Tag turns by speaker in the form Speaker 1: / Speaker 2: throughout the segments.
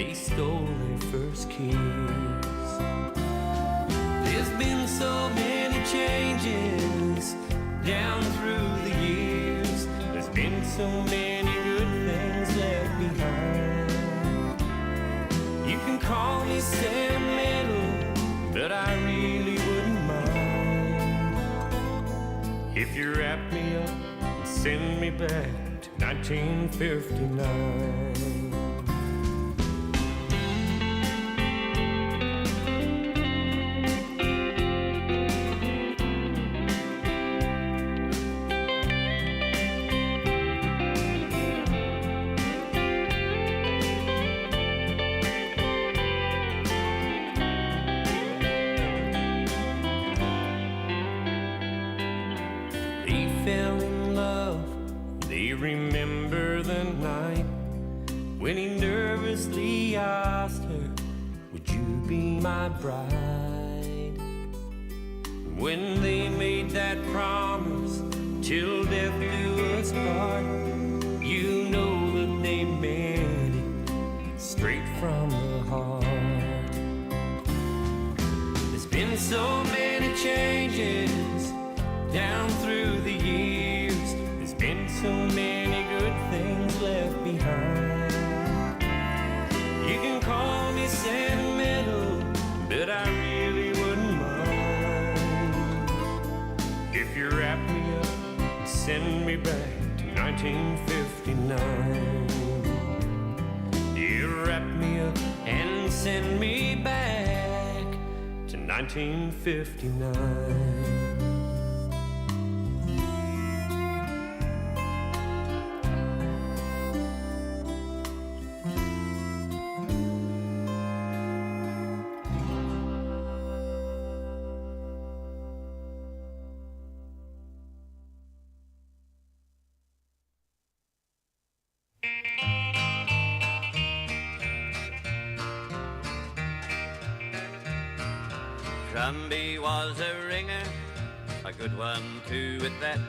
Speaker 1: they stole their first kiss. There's been so many changes down through the years. There's been so many good things left behind. You can call me sentimental, but I really wouldn't mind if you wrap me up and send me back to 1959. Remember the night when he nervously asked her, would you be my bride? When they made that promise, till death do us part, you know that they meant it straight from the heart. There's been so many changes down through the years. There's been so many good things left behind. You can call me sentimental, but I really wouldn't mind if you wrap me up and send me back to 1959. You wrap me up and send me back to 1959.
Speaker 2: Trumby was a ringer, a good one too at that.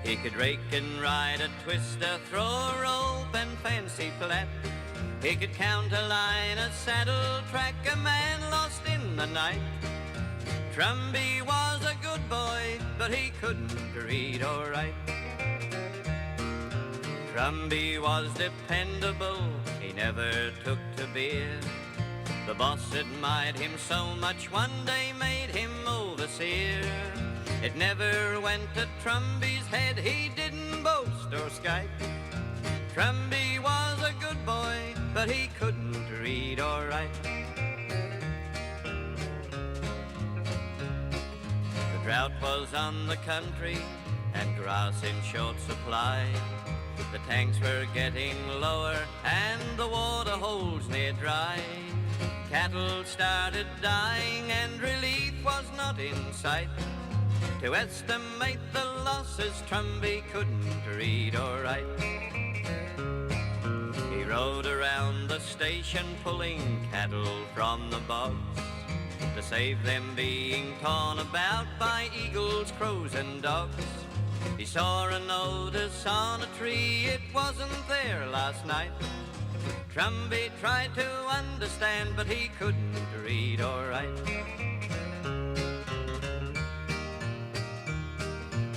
Speaker 2: He could rake and ride a twister, throw a rope and fancy flat. He could count a line, a saddle, track a man lost in the night. Trumby was a good boy, but he couldn't read or write. Trumby was dependable, he never took to beer. The boss admired him so much, one day made him overseer. It never went to Trumby's head, he didn't boast or skite. Trumby was a good boy, but he couldn't read or write. The drought was on the country and grass in short supply. The tanks were getting lower and the water holes near dry. Cattle started dying and relief was not in sight. To estimate the losses, Trumby couldn't read or write. He rode around the station pulling cattle from the bogs to save them being torn about by eagles, crows and dogs. He saw a notice on a tree, it wasn't there last night. Trumby tried to understand, but he couldn't read or write.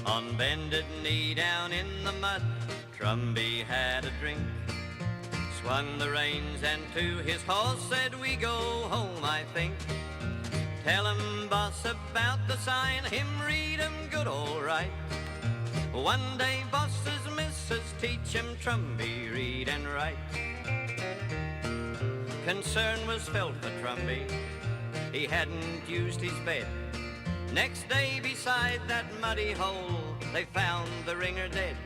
Speaker 2: On bended knee down in the mud, Trumby had a drink, swung the reins and to his horse said, we go home, I think. Tell him, boss, about the sign, him read 'em good all right. One day bosses, missus, teach him Trumby read and write. Concern was felt for Trumby, he hadn't used his bed. Next day beside that muddy hole, they found the ringer dead.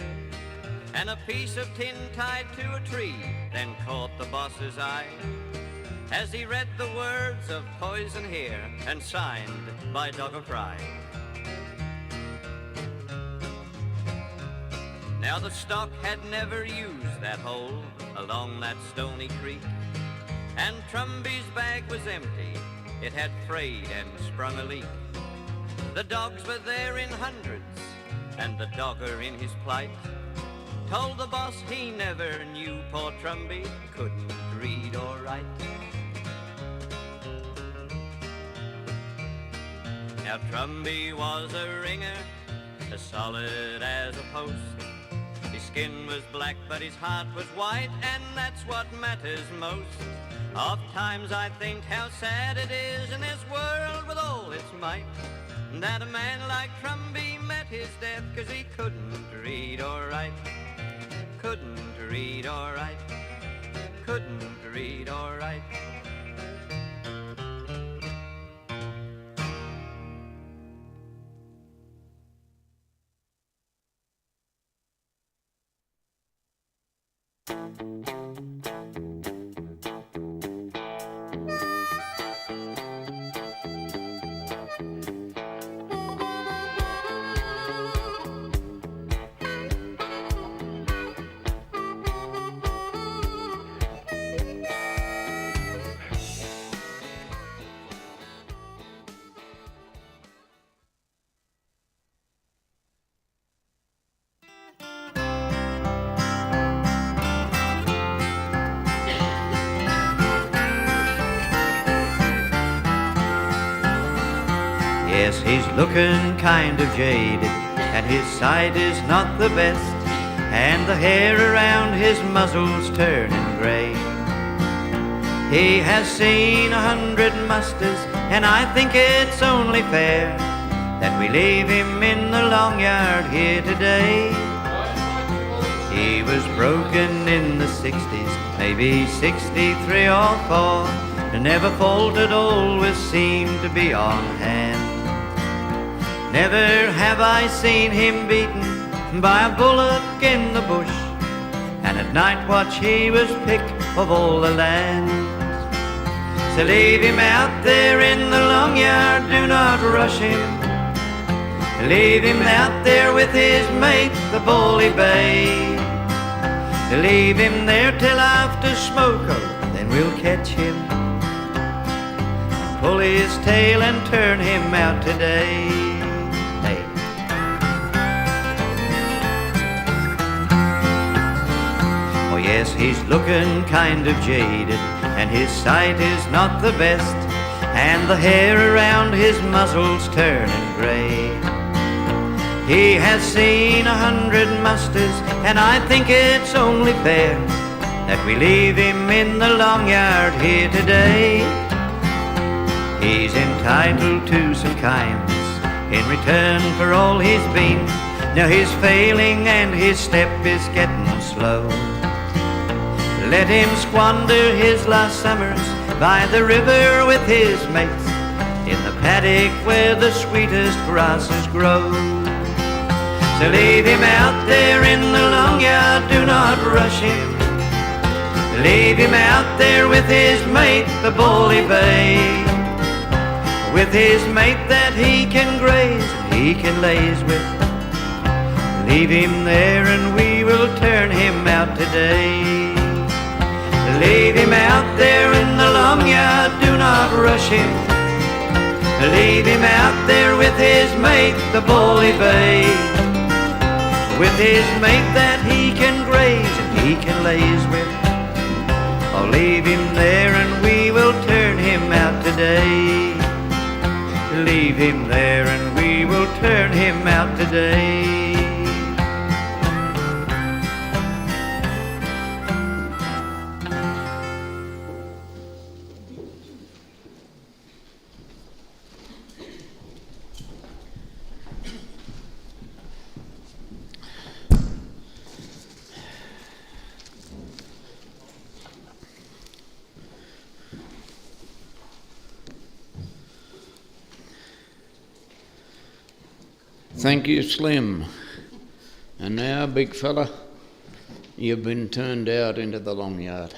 Speaker 2: And a piece of tin tied to a tree then caught the boss's eye, as he read the words of poison here and signed by Dog of Pride. Now the stock had never used that hole along that stony creek, and Trumby's bag was empty, it had frayed and sprung a leak. The dogs were there in hundreds, and the dogger in his plight told the boss he never knew poor Trumby couldn't read or write. Now Trumby was a ringer, as solid as a post. His skin was black, but his heart was white, and that's what matters most. Oft times I think how sad it is in this world with all its might, that a man like Trumby met his death 'cause he couldn't read or write. Couldn't read or write. Couldn't read or write.
Speaker 3: Yes, he's looking kind of jaded, and his sight is not the best, and the hair around his muzzle's turning grey. He has seen 100 musters, and I think it's only fair that we leave him in the long yard here today. He was broken in the 60s, maybe 63 or 4, and never faltered, always seemed to be on hand. Never have I seen him beaten by a bullock in the bush, and at night watch he was pick of all the land. So leave him out there in the long yard, do not rush him. Leave him out there with his mate, the bully bay. Leave him there till after smoke, oh, then we'll catch him, pull his tail and turn him out today. Oh yes, he's looking kind of jaded, and his sight is not the best, and the hair around his muzzle's turning grey. He has seen 100 musters, and I think it's only fair that we leave him in the long yard here today. He's entitled to some kindness in return for all he's been. Now he's failing and his step is getting slow. Let him squander his last summers by the river with his mates, in the paddock where the sweetest grasses grow. So leave him out there in the long yard, do not rush him. Leave him out there with his mate, the bully bay, with his mate that he can graze and he can laze with. Leave him there and we will turn him out today. Leave him out there in the long yard, do not rush him. Leave him out there with his mate, the bully bay, with his mate that he can graze and he can laze with. I'll leave him there and we will turn him out today. Leave him there and we will turn him out today.
Speaker 4: Thank you, Slim. And now, big fella, you've been turned out into the long yard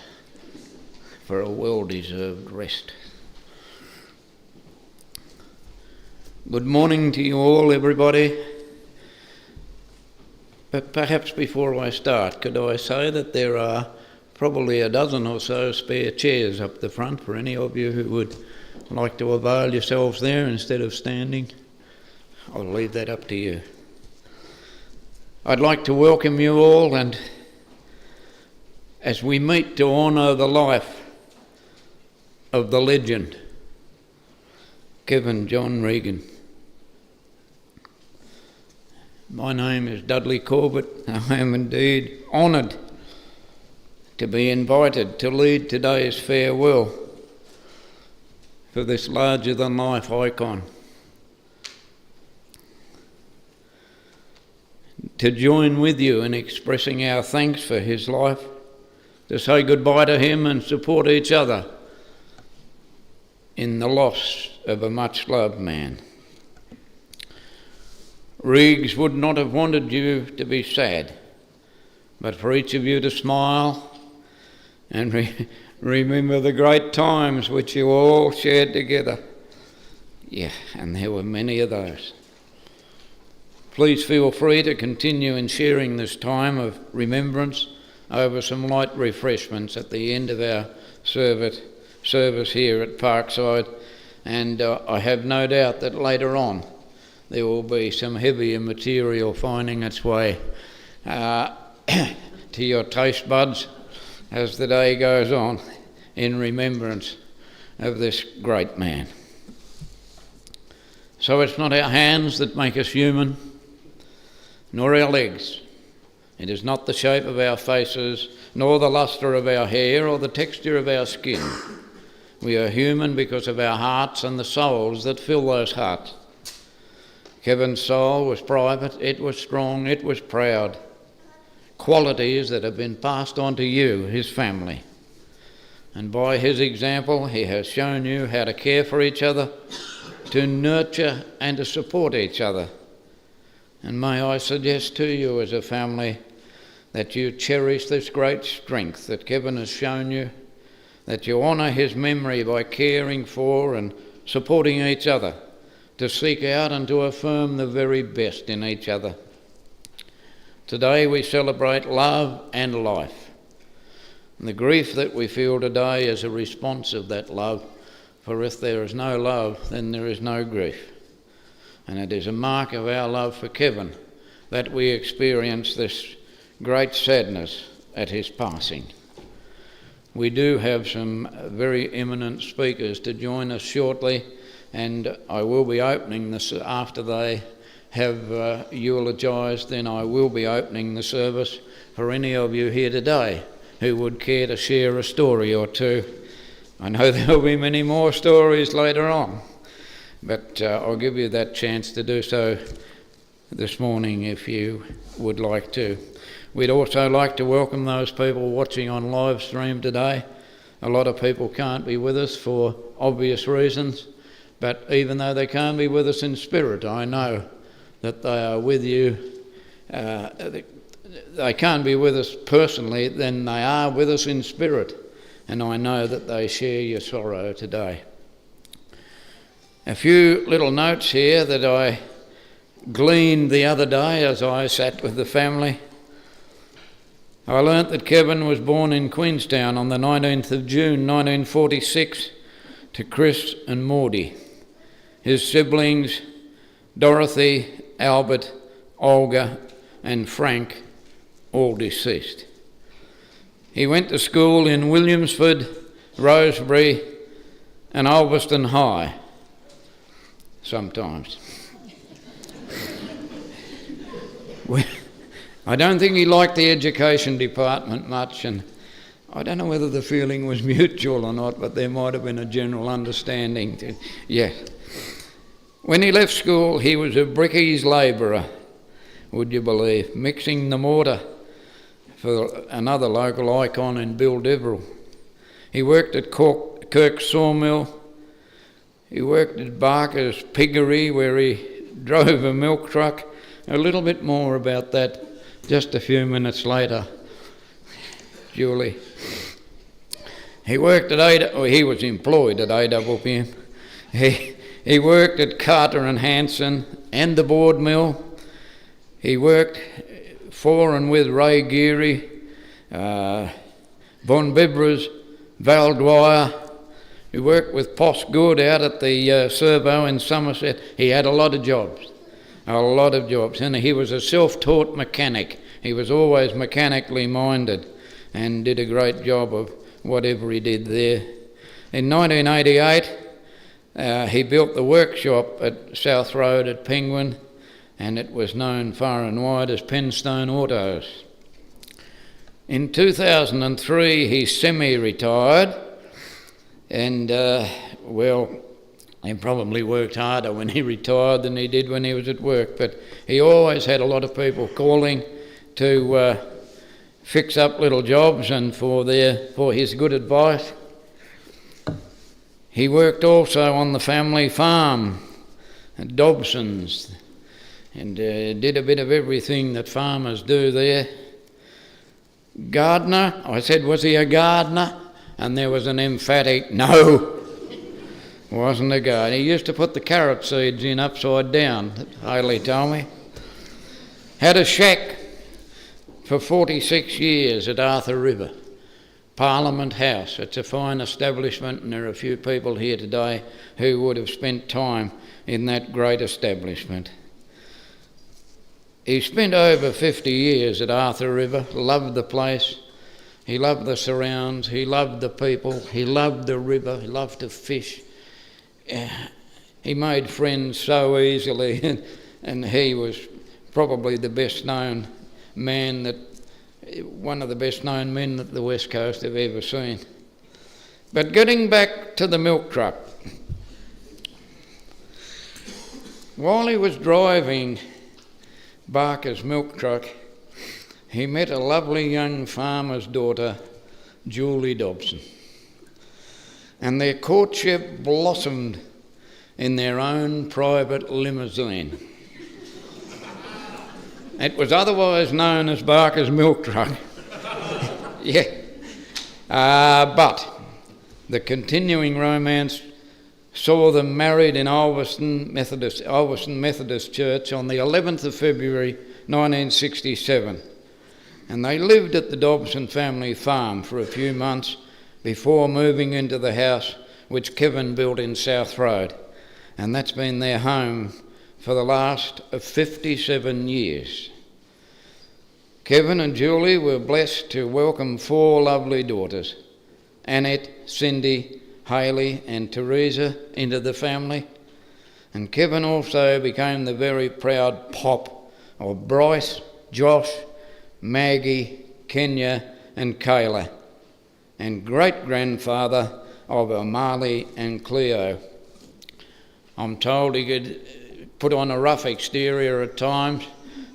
Speaker 4: for a well-deserved rest. Good morning to you all, everybody. But perhaps before I start, could I say that there are probably a dozen or so spare chairs up the front for any of you who would like to avail yourselves there instead of standing. I'll leave that up to you. I'd like to welcome you all, and as we meet to honour the life of the legend, Kevin John Regan, My name is Dudley Corbett. I am indeed honoured to be invited to lead today's farewell for this larger-than-life icon. To join with you in expressing our thanks for his life, to say goodbye to him and support each other in the loss of a much-loved man. Regs would not have wanted you to be sad, but for each of you to smile and remember the great times which you all shared together. Yeah, and there were many of those. Please feel free to continue in sharing this time of remembrance over some light refreshments at the end of our service here at Parkside, and I have no doubt that later on there will be some heavier material finding its way to your taste buds as the day goes on in remembrance of this great man. So it's not our hands that make us human, nor our legs. It is not the shape of our faces, nor the lustre of our hair, or the texture of our skin. We are human because of our hearts and the souls that fill those hearts. Kevin's soul was private, it was strong, it was proud. Qualities that have been passed on to you, his family. And by his example, he has shown you how to care for each other, to nurture and to support each other. And may I suggest to you as a family that you cherish this great strength that Kevin has shown you, that you honour his memory by caring for and supporting each other, to seek out and to affirm the very best in each other. Today we celebrate love and life. And the grief that we feel today is a response of that love, for if there is no love, then there is no grief. And it is a mark of our love for Kevin that we experience this great sadness at his passing. We do have some very eminent speakers to join us shortly, and I will be opening this after they have eulogised. Then I will be opening the service for any of you here today who would care to share a story or two. I know there will be many more stories later on, but I'll give you that chance to do so this morning if you would like to. We'd also like to welcome those people watching on live stream today. A lot of people can't be with us for obvious reasons, but even though they can't be with us in spirit, I know that they are with you. They can't be with us personally, then they are with us in spirit, and I know that they share your sorrow today. A few little notes here that I gleaned the other day as I sat with the family. I learnt that Kevin was born in Queenstown on the 19th of June 1946 to Chris and Maudie. His siblings, Dorothy, Albert, Olga and Frank, all deceased. He went to school in Williamsford, Rosebery and Ulverston High, sometimes. I don't think he liked the education department much, and I don't know whether the feeling was mutual or not, but there might have been a general understanding. When he left school, he was a brickies labourer, would you believe, mixing the mortar for another local icon in Bill Deverill. He worked at Kirk Sawmill. He worked at Barker's Piggery, where he drove a milk truck. A little bit more about that just a few minutes later, Julie. He worked at he was employed at AWPM. He worked at Carter and Hanson and the board mill. He worked for and with Ray Geary, Von Bibras, Val Dwyer. He worked with Poss Good out at the servo in Somerset. He had a lot of jobs. And he was a self-taught mechanic. He was always mechanically minded and did a great job of whatever he did there. In 1988, he built the workshop at South Road at Penguin, and it was known far and wide as Penstone Autos. In 2003 he semi-retired, and he probably worked harder when he retired than he did when he was at work, but he always had a lot of people calling to fix up little jobs and for his good advice. He worked also on the family farm at Dobson's, and did a bit of everything that farmers do there. Gardener, I said, was he a gardener? And there was an emphatic no. Wasn't a gardener. He used to put the carrot seeds in upside down, Haley told me. Had a shack for 46 years at Arthur River, Parliament House. It's a fine establishment, and there are a few people here today who would have spent time in that great establishment. He spent over 50 years at Arthur River, loved the place, he loved the surrounds, he loved the people, he loved the river, he loved to fish. He made friends so easily, and he was probably the best known man one of the best known men that the West Coast have ever seen. But getting back to the milk truck, while he was driving Barker's milk truck, he met a lovely young farmer's daughter, Julie Dobson, and their courtship blossomed in their own private limousine. It was otherwise known as Barker's milk truck. Yeah. But the continuing romance saw them married in Ulverston Methodist Church on the 11th of February 1967. And they lived at the Dobson family farm for a few months before moving into the house which Kevin built in South Road. And that's been their home for the last 57 years. Kevin and Julie were blessed to welcome 4 lovely daughters, Annette, Cindy, Hayley and Teresa, into the family. And Kevin also became the very proud pop of Bryce, Josh, Maggie, Kenya and Kayla, and great-grandfather of Amali and Cleo. I'm told he could put on a rough exterior at times,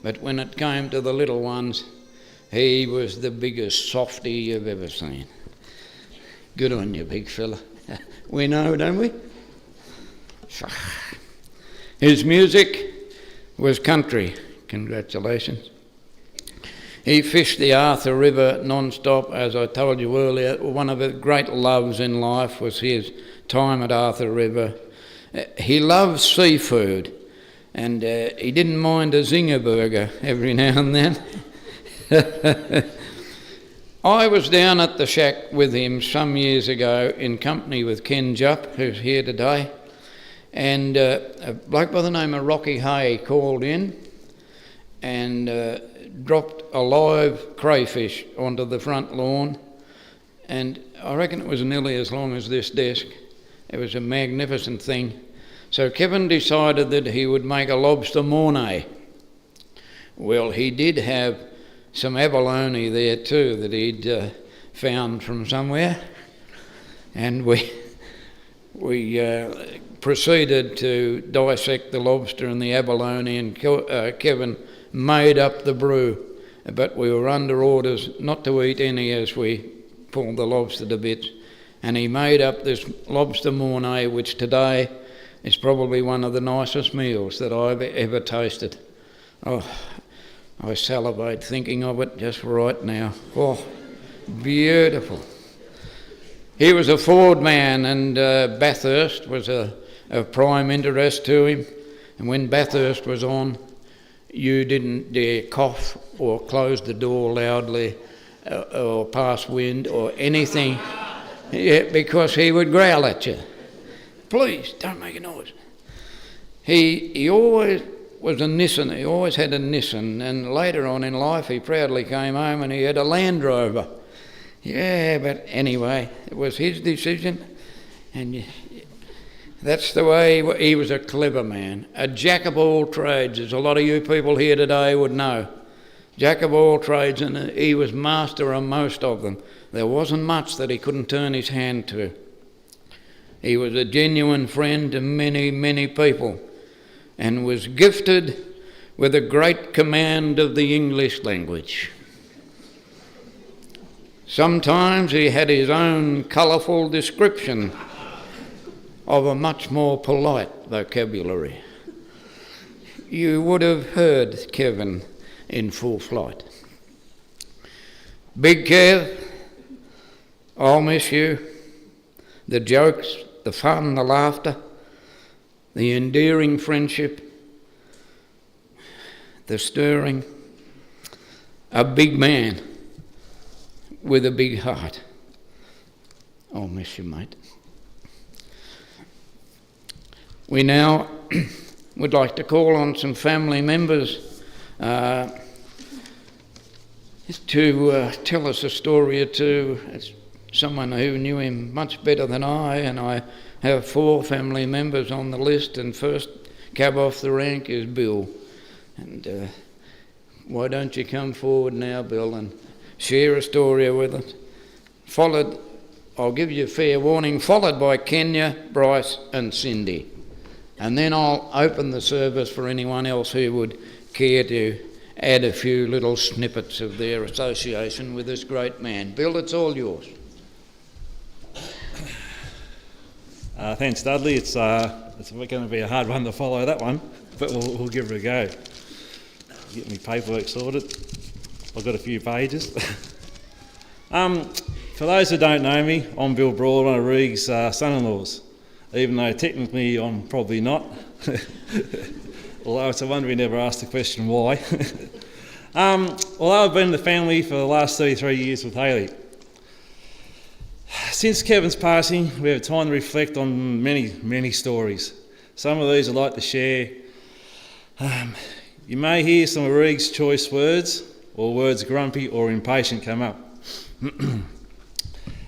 Speaker 4: but when it came to the little ones, he was the biggest softy you've ever seen. Good on you, big fella. We know, don't we? His music was country. Congratulations. He fished the Arthur River non-stop, as I told you earlier. One of his great loves in life was his time at Arthur River. He loved seafood, and he didn't mind a zinger burger every now and then. I was down at the shack with him some years ago in company with Ken Jupp, who's here today, and a bloke by the name of Rocky Hay called in and dropped a live crayfish onto the front lawn, and I reckon it was nearly as long as this desk. It was a magnificent thing. So Kevin decided that he would make a lobster mornay. Well, he did have some abalone there too that he'd found from somewhere, and we proceeded to dissect the lobster and the abalone, and Kevin made up the brew, but we were under orders not to eat any as we pulled the lobster to bits, and he made up this lobster mornay, which today is probably one of the nicest meals that I've ever tasted. Oh, I salivate thinking of it just right now. Oh, beautiful. He was a Ford man, and Bathurst was a prime interest to him, and when Bathurst was on, you didn't dare cough or close the door loudly or pass wind or anything, because he would growl at you. Please, don't make a noise. He always was a Nissan. He always had a Nissan, and later on in life he proudly came home and he had a Land Rover. Yeah, but anyway, it was his decision, and That's the way he was, a clever man, a jack of all trades, as a lot of you people here today would know. Jack of all trades, and he was master of most of them. There wasn't much that he couldn't turn his hand to. He was a genuine friend to many, many people, and was gifted with a great command of the English language. Sometimes he had his own colourful description of a much more polite vocabulary. You would have heard Kevin in full flight. Big Kev, I'll miss you. The jokes, the fun, the laughter, the endearing friendship, the stirring. A big man with a big heart. I'll miss you, mate. We now would like to call on some family members to tell us a story or two. It's someone who knew him much better than I, and I have 4 family members on the list, and first cab off the rank is Bill. And why don't you come forward now, Bill, and share a story with us? Followed, I'll give you a fair warning, followed by Kenya, Bryce and Cindy. And then I'll open the service for anyone else who would care to add a few little snippets of their association with this great man. Bill, it's all yours.
Speaker 5: Thanks, Dudley. It's going to be a hard one to follow, that one, but we'll give it a go. Get my paperwork sorted. I've got a few pages. For those who don't know me, I'm Bill Broad, one of Regan's son-in-laws, even though technically I'm probably not. Although it's a wonder we never asked the question why. Although I've been in the family for the last 33 years with Hayley. Since Kevin's passing, we have time to reflect on many, many stories. Some of these I'd like to share. You may hear some of Regan's choice words, or words grumpy or impatient come up.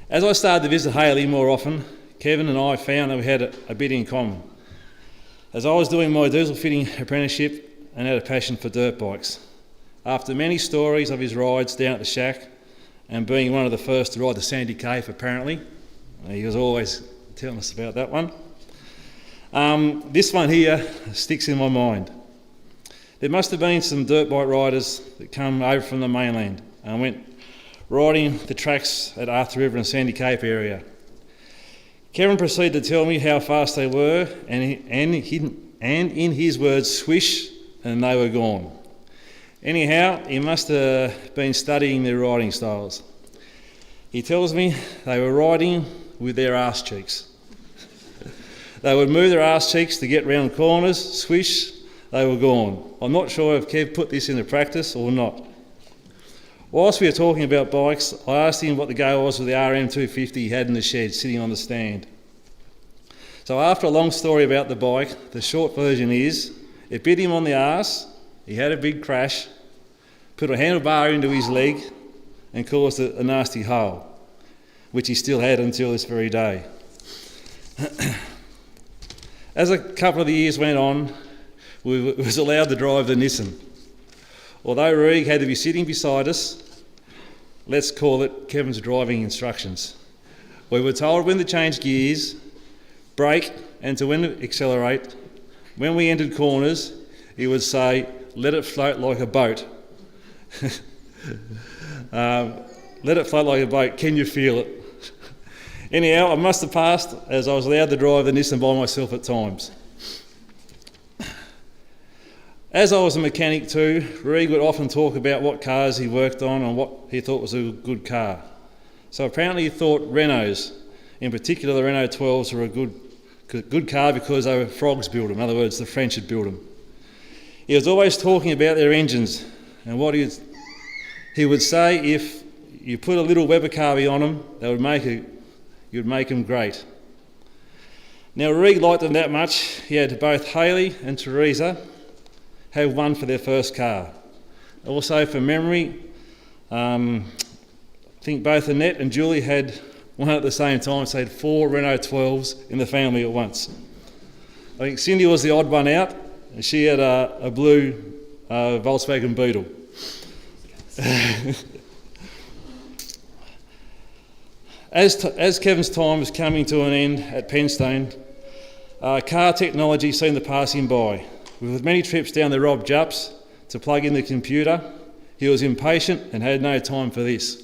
Speaker 5: As I started to visit Hayley more often, Kevin and I found that we had a bit in common. As I was doing my diesel fitting apprenticeship and had a passion for dirt bikes. After many stories of his rides down at the shack and being one of the first to ride the Sandy Cave apparently, he was always telling us about that one. This one here sticks in my mind. There must have been some dirt bike riders that come over from the mainland and went riding the tracks at Arthur River and Sandy Cape area. Kevin proceeded to tell me how fast they were, and in his words, swish, and they were gone. Anyhow, he must have been studying their riding styles. He tells me they were riding with their arse cheeks. They would move their arse cheeks to get round corners, swish, they were gone. I'm not sure if Kev put this into practice or not. Whilst we were talking about bikes, I asked him what the go was with the RM250 he had in the shed sitting on the stand. So after a long story about the bike, the short version is, it bit him on the arse, he had a big crash, put a handlebar into his leg and caused a nasty hole, which he still had until this very day. As a couple of the years went on, we was allowed to drive the Nissan. Although Regan had to be sitting beside us, let's call it Kevin's driving instructions. We were told when to change gears, brake, and to when to accelerate. When we entered corners, he would say, let it float like a boat. Let it float like a boat, can you feel it? Anyhow, I must have passed as I was allowed to drive the Nissan by myself at times. As I was a mechanic too, Regan would often talk about what cars he worked on and what he thought was a good car. So apparently he thought Renaults, in particular the Renault 12s, were a good car because they were frogs built them. In other words, the French had built them. He was always talking about their engines and what he would say, if you put a little Weber carby on them, you'd make them great. Now Regan liked them that much, he had both Hayley and Teresa have one for their first car. Also, for memory, I think both Annette and Julie had one at the same time, so they had 4 Renault 12s in the family at once. I think Cindy was the odd one out, and she had a blue Volkswagen Beetle. As Kevin's time was coming to an end at Penstone, car technology seemed to pass him by. With many trips down the Rob Jups to plug in the computer, he was impatient and had no time for this.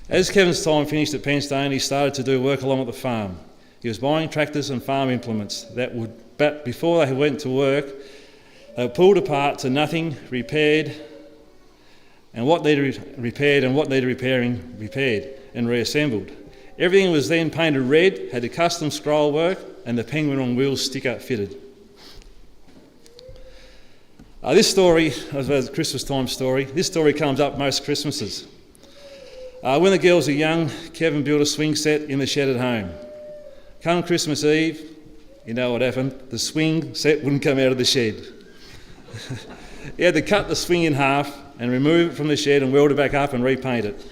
Speaker 5: As Kevin's time finished at Penstone, he started to do work along at the farm. He was buying tractors and farm implements but before they went to work, they were pulled apart to nothing, repaired, and what needed repaired and what needed repairing, repaired and reassembled. Everything was then painted red, had a custom scroll work, and the penguin on wheels sticker fitted. This story, as well as a Christmas time story, this story comes up most Christmases. When the girls were young, Kevin built a swing set in the shed at home. Come Christmas Eve, you know what happened, the swing set wouldn't come out of the shed. He had to cut the swing in half and remove it from the shed and weld it back up and repaint it.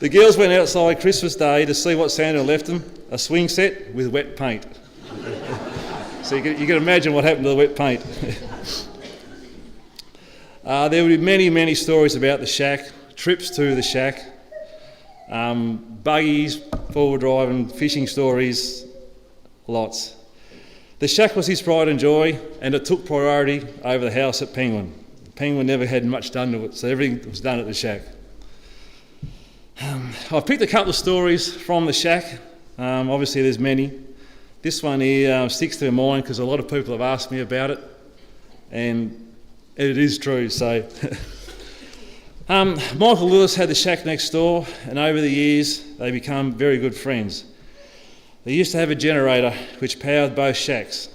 Speaker 5: The girls went outside Christmas Day to see what Santa left them, a swing set with wet paint. So you can imagine what happened to the wet paint. There would be many, many stories about the shack, trips to the shack, buggies, four-wheel drive and fishing stories, lots. The shack was his pride and joy, and it took priority over the house at Penguin. Penguin never had much done to it, so everything was done at the shack. I've picked a couple of stories from the shack. Obviously there's many. This one here sticks to my mind because a lot of people have asked me about it, and it is true. So Michael Lewis had the shack next door, and over the years they become very good friends. They used to have a generator which powered both shacks.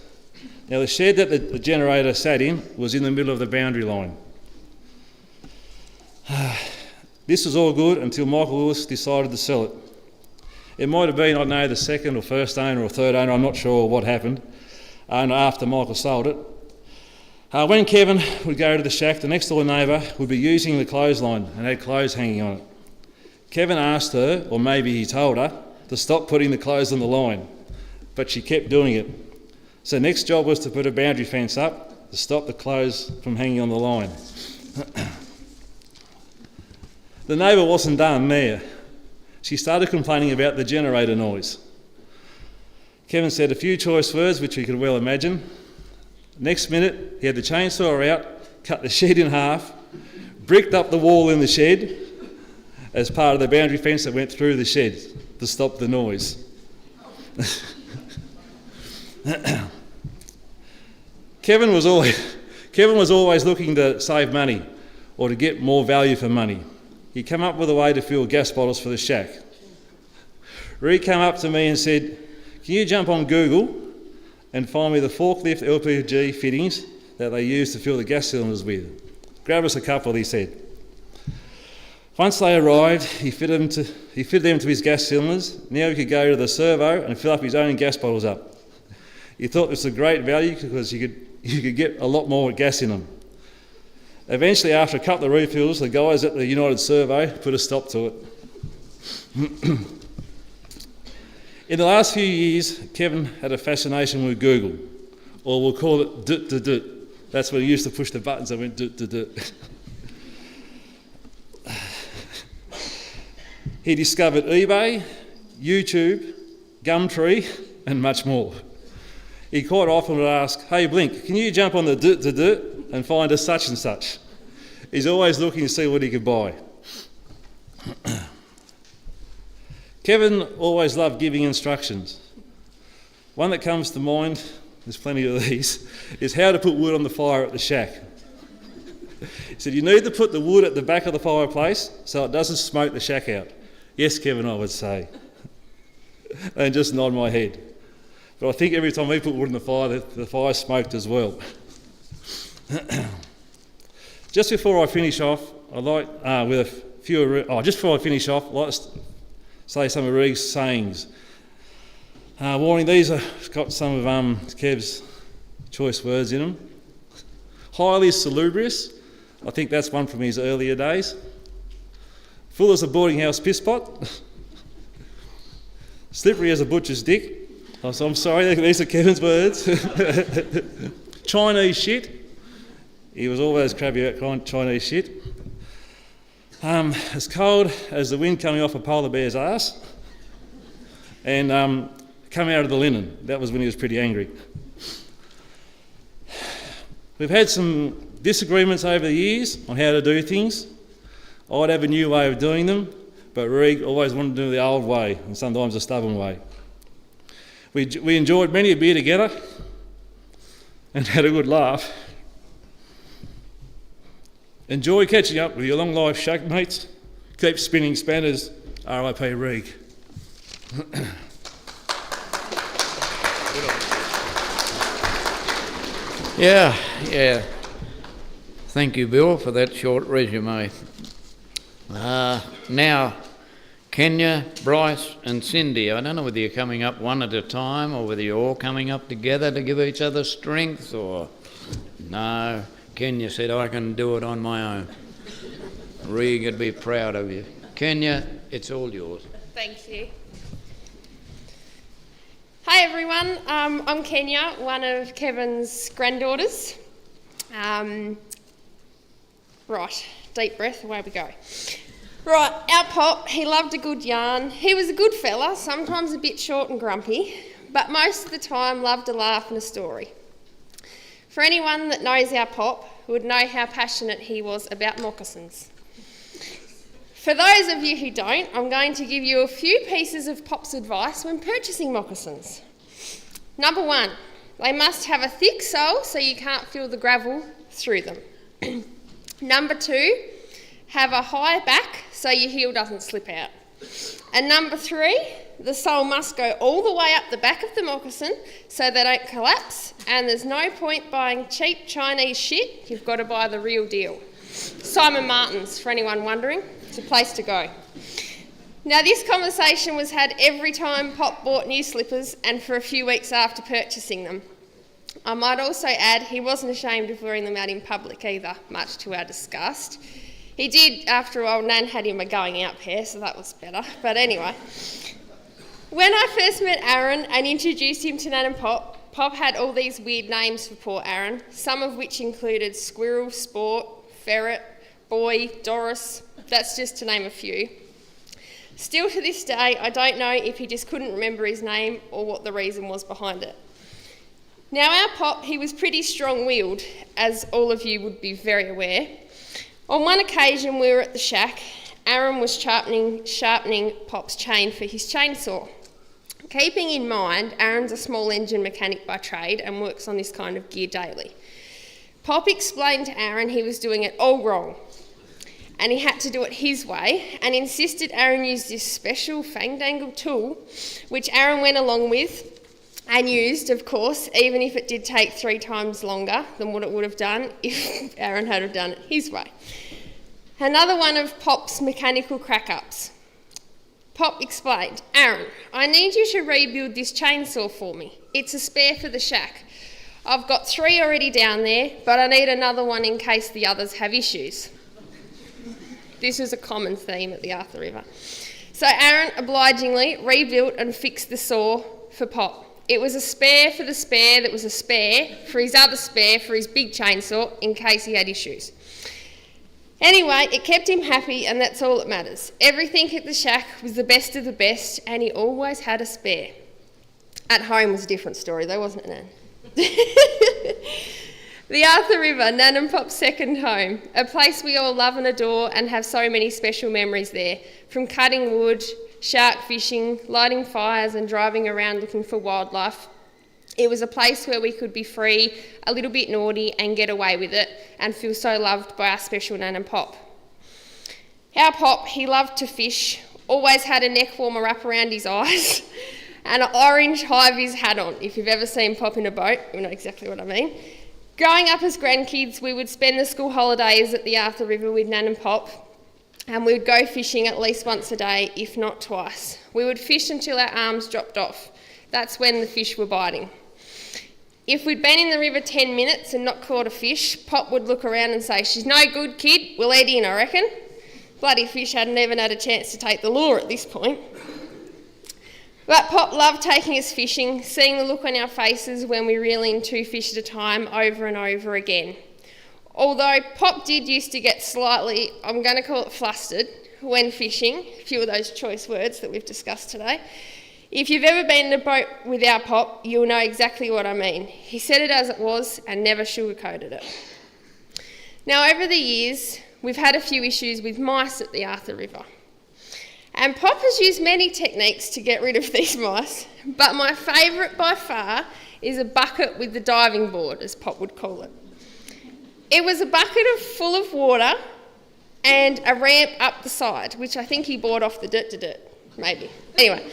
Speaker 5: Now the shed that the generator sat in was in the middle of the boundary line. This was all good until Michael Lewis decided to sell it. It might have been, I don't know, the second or first owner or third owner, I'm not sure what happened, after Michael sold it. When Kevin would go to the shack, the next door neighbour would be using the clothesline and had clothes hanging on it. Kevin asked her, or maybe he told her, to stop putting the clothes on the line, but she kept doing it. So next job was to put a boundary fence up to stop the clothes from hanging on the line. The neighbour wasn't done there. She started complaining about the generator noise. Kevin said a few choice words, which you could well imagine. Next minute, he had the chainsaw out, cut the shed in half, bricked up the wall in the shed as part of the boundary fence that went through the shed to stop the noise. Kevin was always looking to save money or to get more value for money. He came up with a way to fill gas bottles for the shack. Regan came up to me and said, "Can you jump on Google and find me the forklift LPG fittings that they use to fill the gas cylinders with? Grab us a couple," he said. Once they arrived, he fitted them to his gas cylinders. Now he could go to the servo and fill up his own gas bottles up. He thought this was a great value because you could get a lot more gas in them. Eventually, after a couple of refills, the guys at the United Servo put a stop to it. In the last few years, Kevin had a fascination with Google, or we'll call it dut. That's when he used to push the buttons that went dut. He discovered eBay, YouTube, Gumtree, and much more. He quite often would ask, "Hey Blink, can you jump on the dut and find us such and such?" He's always looking to see what he could buy. Kevin always loved giving instructions. One that comes to mind, there's plenty of these, is how to put wood on the fire at the shack. He said, "You need to put the wood at the back of the fireplace so it doesn't smoke the shack out." "Yes, Kevin," I would say, and just nod my head. But I think every time we put wood in the fire smoked as well. Just before I finish off, I'd like to say some of Regan's sayings. Warning, these have got some of Kev's choice words in them. Highly salubrious, I think that's one from his earlier days. Full as a boarding house piss pot. Slippery as a butcher's dick. Oh, so I'm sorry, these are Kevin's words. Chinese shit. He was always crabby about Chinese shit. As cold as the wind coming off a polar bear's ass. And coming out of the linen. That was when he was pretty angry. We've had some disagreements over the years on how to do things. I'd have a new way of doing them, but Reg always wanted to do the old way, and sometimes a stubborn way. We enjoyed many a beer together and had a good laugh. Enjoy catching up with your long life shack mates. Keep spinning spanners, R.I.P. Reg.
Speaker 4: Yeah. Thank you, Bill, for that short resume. Now, Kenya, Bryce and Cindy, I don't know whether you're coming up one at a time or whether you're all coming up together to give each other strength or... No, Kenya said, I can do it on my own. Regan would be proud of you. Kenya, it's all yours.
Speaker 6: Thank you. Hi everyone, I'm Kenya, one of Kevin's granddaughters. Right, deep breath, away we go. Right, our Pop, he loved a good yarn. He was a good fella, sometimes a bit short and grumpy, but most of the time loved a laugh and a story. For anyone that knows our Pop would know how passionate he was about moccasins. For those of you who don't, I'm going to give you a few pieces of Pop's advice when purchasing moccasins. Number 1, they must have a thick sole so you can't feel the gravel through them. Number 2, have a high back so your heel doesn't slip out. And number 3, the sole must go all the way up the back of the moccasin so they don't collapse, and there's no point buying cheap Chinese shit, you've got to buy the real deal. Simon Martin's, for anyone wondering, it's a place to go. Now this conversation was had every time Pop bought new slippers and for a few weeks after purchasing them. I might also add he wasn't ashamed of wearing them out in public either, much to our disgust. He did, after a while. Nan had him a going out pair, so that was better. But anyway, when I first met Aaron and introduced him to Nan and Pop, Pop had all these weird names for poor Aaron, some of which included Squirrel, Sport, Ferret, Boy, Doris, that's just to name a few. Still to this day, I don't know if he just couldn't remember his name or what the reason was behind it. Now our Pop, he was pretty strong-willed, as all of you would be very aware. On one occasion we were at the shack, Aaron was sharpening Pop's chain for his chainsaw. Keeping in mind, Aaron's a small engine mechanic by trade and works on this kind of gear daily. Pop explained to Aaron he was doing it all wrong and he had to do it his way and insisted Aaron use this special fang-dangle tool, which Aaron went along with and used, of course, even if it did take 3 times longer than what it would have done if Aaron had have done it his way. Another one of Pop's mechanical crack-ups. Pop explained, Aaron, I need you to rebuild this chainsaw for me. It's a spare for the shack. I've got 3 already down there, but I need another one in case the others have issues. This was a common theme at the Arthur River. So Aaron obligingly rebuilt and fixed the saw for Pop. It was a spare for the spare that was a spare for his other spare for his big chainsaw in case he had issues. Anyway, it kept him happy and that's all that matters. Everything at the shack was the best of the best and he always had a spare. At home was a different story though, wasn't it, Nan? The Arthur River, Nan and Pop's second home, a place we all love and adore and have so many special memories there, from cutting wood, shark fishing, lighting fires and driving around looking for wildlife. It was a place where we could be free, a little bit naughty and get away with it and feel so loved by our special Nan and Pop. Our Pop, he loved to fish, always had a neck warmer wrap around his eyes and an orange high-vis hat on. If you've ever seen Pop in a boat, you know exactly what I mean. Growing up as grandkids, we would spend the school holidays at the Arthur River with Nan and Pop, and we would go fishing at least once a day, if not twice. We would fish until our arms dropped off. That's when the fish were biting. If we'd been in the river 10 minutes and not caught a fish, Pop would look around and say, "She's no good, kid, we'll eat in, I reckon." Bloody fish hadn't even had a chance to take the lure at this point. But Pop loved taking us fishing, seeing the look on our faces when we reel in 2 fish at a time over and over again. Although Pop did used to get slightly, I'm going to call it flustered, when fishing, a few of those choice words that we've discussed today. If you've ever been in a boat with our Pop, you'll know exactly what I mean. He said it as it was and never sugarcoated it. Now, over the years, we've had a few issues with mice at the Arthur River. And Pop has used many techniques to get rid of these mice, but my favourite by far is a bucket with the diving board, as Pop would call it. It was a bucket full of water and a ramp up the side, which I think he bought off the dirt, maybe. Anyway,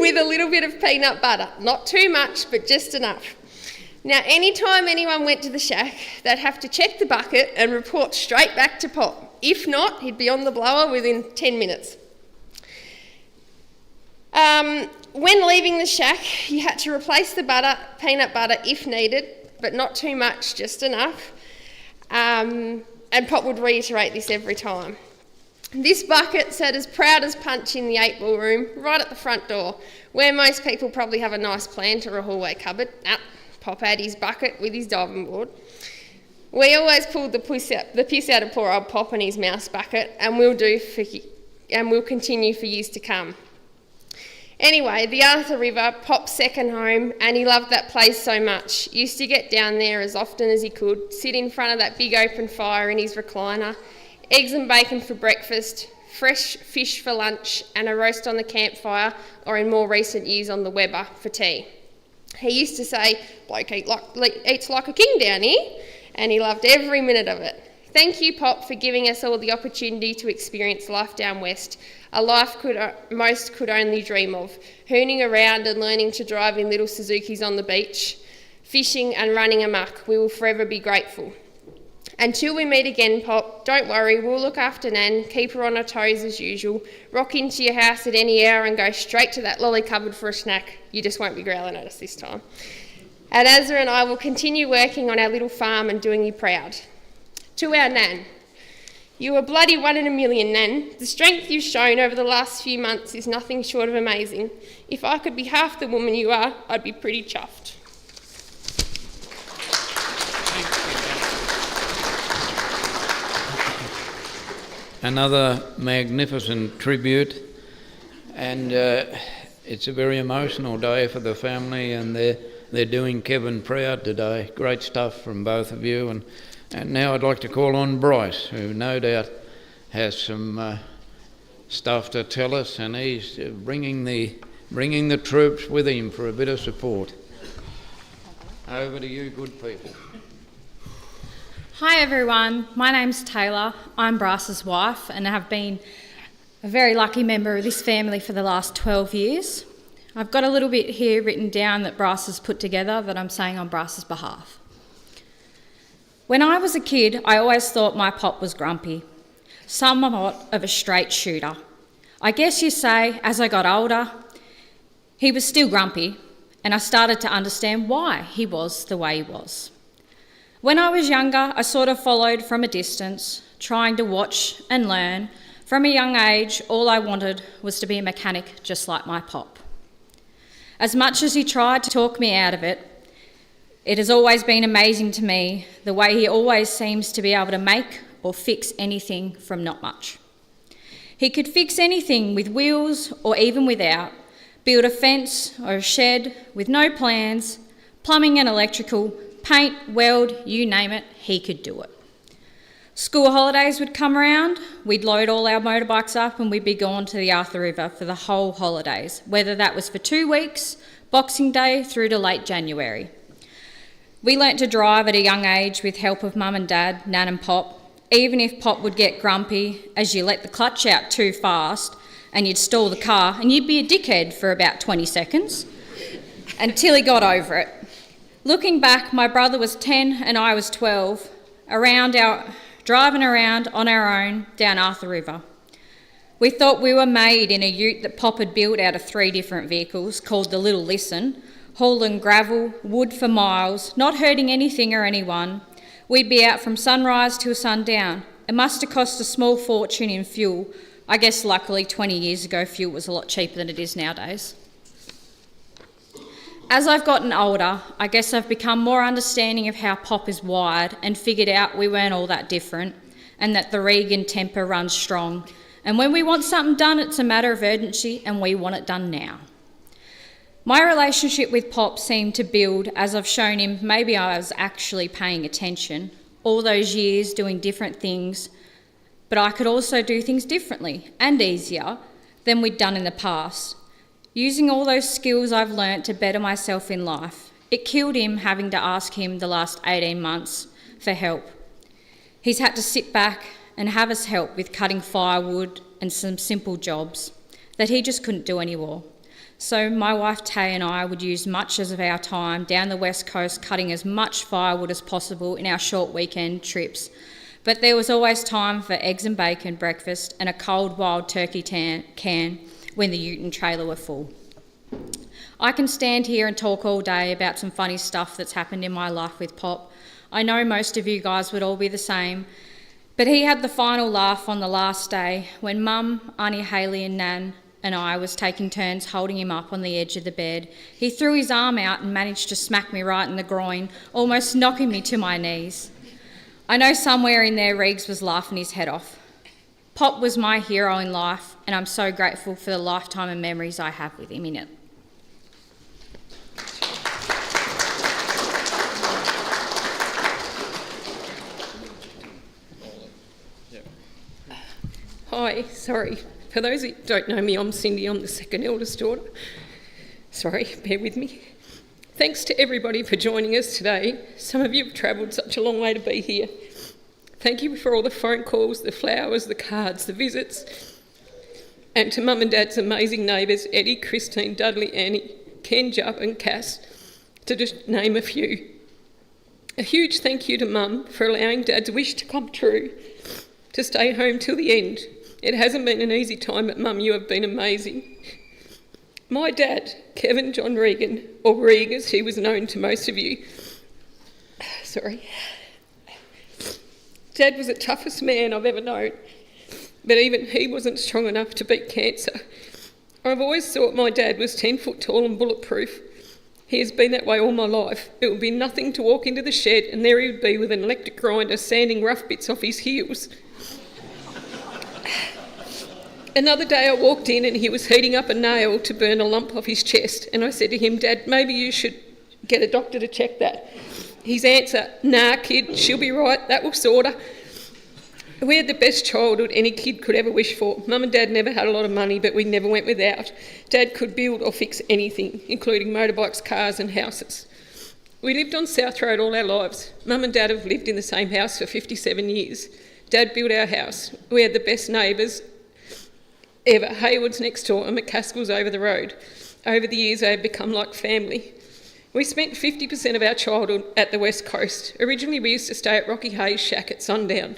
Speaker 6: with a little bit of peanut butter. Not too much, but just enough. Now, anytime anyone went to the shack, they'd have to check the bucket and report straight back to Pop. If not, he'd be on the blower within 10 minutes. When leaving the shack, you had to replace the peanut butter if needed, but not too much, just enough. And Pop would reiterate this every time. This bucket sat as proud as punch in the 8-ball room, right at the front door, where most people probably have a nice planter or hallway cupboard. Pop had his bucket with his diving board. We always pulled the piss out of poor old Pop and his mouse bucket, and we'll continue for years to come. Anyway, the Arthur River, Pop's second home, and he loved that place so much. He used to get down there as often as he could, sit in front of that big open fire in his recliner, eggs and bacon for breakfast, fresh fish for lunch, and a roast on the campfire, or in more recent years on the Weber, for tea. He used to say, "Bloke eats like a king down here," and he loved every minute of it. Thank you, Pop, for giving us all the opportunity to experience life down west, a life most could only dream of, hooning around and learning to drive in little Suzukis on the beach, fishing and running amok. We will forever be grateful. Until we meet again, Pop, don't worry, we'll look after Nan, keep her on her toes as usual, rock into your house at any hour and go straight to that lolly cupboard for a snack. You just won't be growling at us this time. And Azza and I will continue working on our little farm and doing you proud. To our Nan. You are bloody 1 in a million, Nan. The strength you've shown over the last few months is nothing short of amazing. If I could be half the woman you are, I'd be pretty chuffed.
Speaker 4: Another magnificent tribute, and it's a very emotional day for the family, and they're doing Kevin proud today. Great stuff from both of you, and now I'd like to call on Bryce, who no doubt has some stuff to tell us, and he's bringing the troops with him for a bit of support. Over to you, good people.
Speaker 7: Hi everyone, my name's Taylor. I'm Bryce's wife and have been a very lucky member of this family for the last 12 years. I've got a little bit here written down that Bryce has put together that I'm saying on Bryce's behalf. When I was a kid, I always thought my Pop was grumpy, somewhat of a straight shooter. I guess you say, as I got older, he was still grumpy, and I started to understand why he was the way he was. When I was younger, I sort of followed from a distance, trying to watch and learn. From a young age, all I wanted was to be a mechanic just like my Pop. As much as he tried to talk me out of it, it has always been amazing to me the way he always seems to be able to make or fix anything from not much. He could fix anything with wheels or even without, build a fence or a shed with no plans, plumbing and electrical, paint, weld, you name it, he could do it. School holidays would come around, we'd load all our motorbikes up and we'd be gone to the Arthur River for the whole holidays, whether that was for 2 weeks, Boxing Day through to late January. We learnt to drive at a young age with help of Mum and Dad, Nan and Pop, even if Pop would get grumpy as you let the clutch out too fast and you'd stall the car and you'd be a dickhead for about 20 seconds until he got over it. Looking back, my brother was 10 and I was 12, driving around on our own down Arthur River. We thought we were made in a ute that Pop had built out of 3 different vehicles called the Little Listen, hauling gravel, wood for miles, not hurting anything or anyone. We'd be out from sunrise till sundown. It must have cost a small fortune in fuel I guess luckily 20 years ago fuel was a lot cheaper than it is nowadays. As I've gotten older, I guess I've become more understanding of how Pop is wired and figured out we weren't all that different and that the Regan temper runs strong. And when we want something done, it's a matter of urgency and we want it done now. My relationship with Pop seemed to build as I've shown him maybe I was actually paying attention, all those years doing different things, but I could also do things differently and easier than we'd done in the past. Using all those skills I've learnt to better myself in life, it killed him having to ask him the last 18 months for help. He's had to sit back and have us help with cutting firewood and some simple jobs that he just couldn't do anymore. So my wife Tay and I would use much of our time down the west coast cutting as much firewood as possible in our short weekend trips. But there was always time for eggs and bacon breakfast and a cold wild turkey can when the ute and trailer were full. I can stand here and talk all day about some funny stuff that's happened in my life with Pop. I know most of you guys would all be the same, but he had the final laugh on the last day when Mum, Auntie Hayley and Nan and I was taking turns holding him up on the edge of the bed. He threw his arm out and managed to smack me right in the groin, almost knocking me to my knees. I know somewhere in there Regs was laughing his head off. Pop was my hero in life, and I'm so grateful for the lifetime of memories I have with him in it.
Speaker 8: Hi, sorry. For those who don't know me, I'm Cindy. I'm the second eldest daughter. Sorry, bear with me. Thanks to everybody for joining us today. Some of you have travelled such a long way to be here. Thank you for all the phone calls, the flowers, the cards, the visits. And to Mum and Dad's amazing neighbours, Eddie, Christine, Dudley, Annie, Ken, Jupp and Cass, to just name a few. A huge thank you to Mum for allowing Dad's wish to come true, to stay home till the end. It hasn't been an easy time, but Mum, you have been amazing. My dad, Kevin John Regan, or Reg as he was known to most of you. Sorry. Dad was the toughest man I've ever known, but even he wasn't strong enough to beat cancer. I've always thought my dad was 10 foot tall and bulletproof. He has been that way all my life. It would be nothing to walk into the shed and there he would be with an electric grinder sanding rough bits off his heels. Another day I walked in and he was heating up a nail to burn a lump off his chest, and I said to him, Dad, maybe you should get a doctor to check that. His answer, nah kid, she'll be right, that will sort her. We had the best childhood any kid could ever wish for. Mum and Dad never had a lot of money, but we never went without. Dad could build or fix anything, including motorbikes, cars and houses. We lived on South Road all our lives. Mum and Dad have lived in the same house for 57 years. Dad built our house. We had the best neighbours ever. Haywards next door and McCaskill's over the road. Over the years they have become like family. We spent 50% of our childhood at the West Coast. Originally we used to stay at Rocky Hayes' shack at sundown.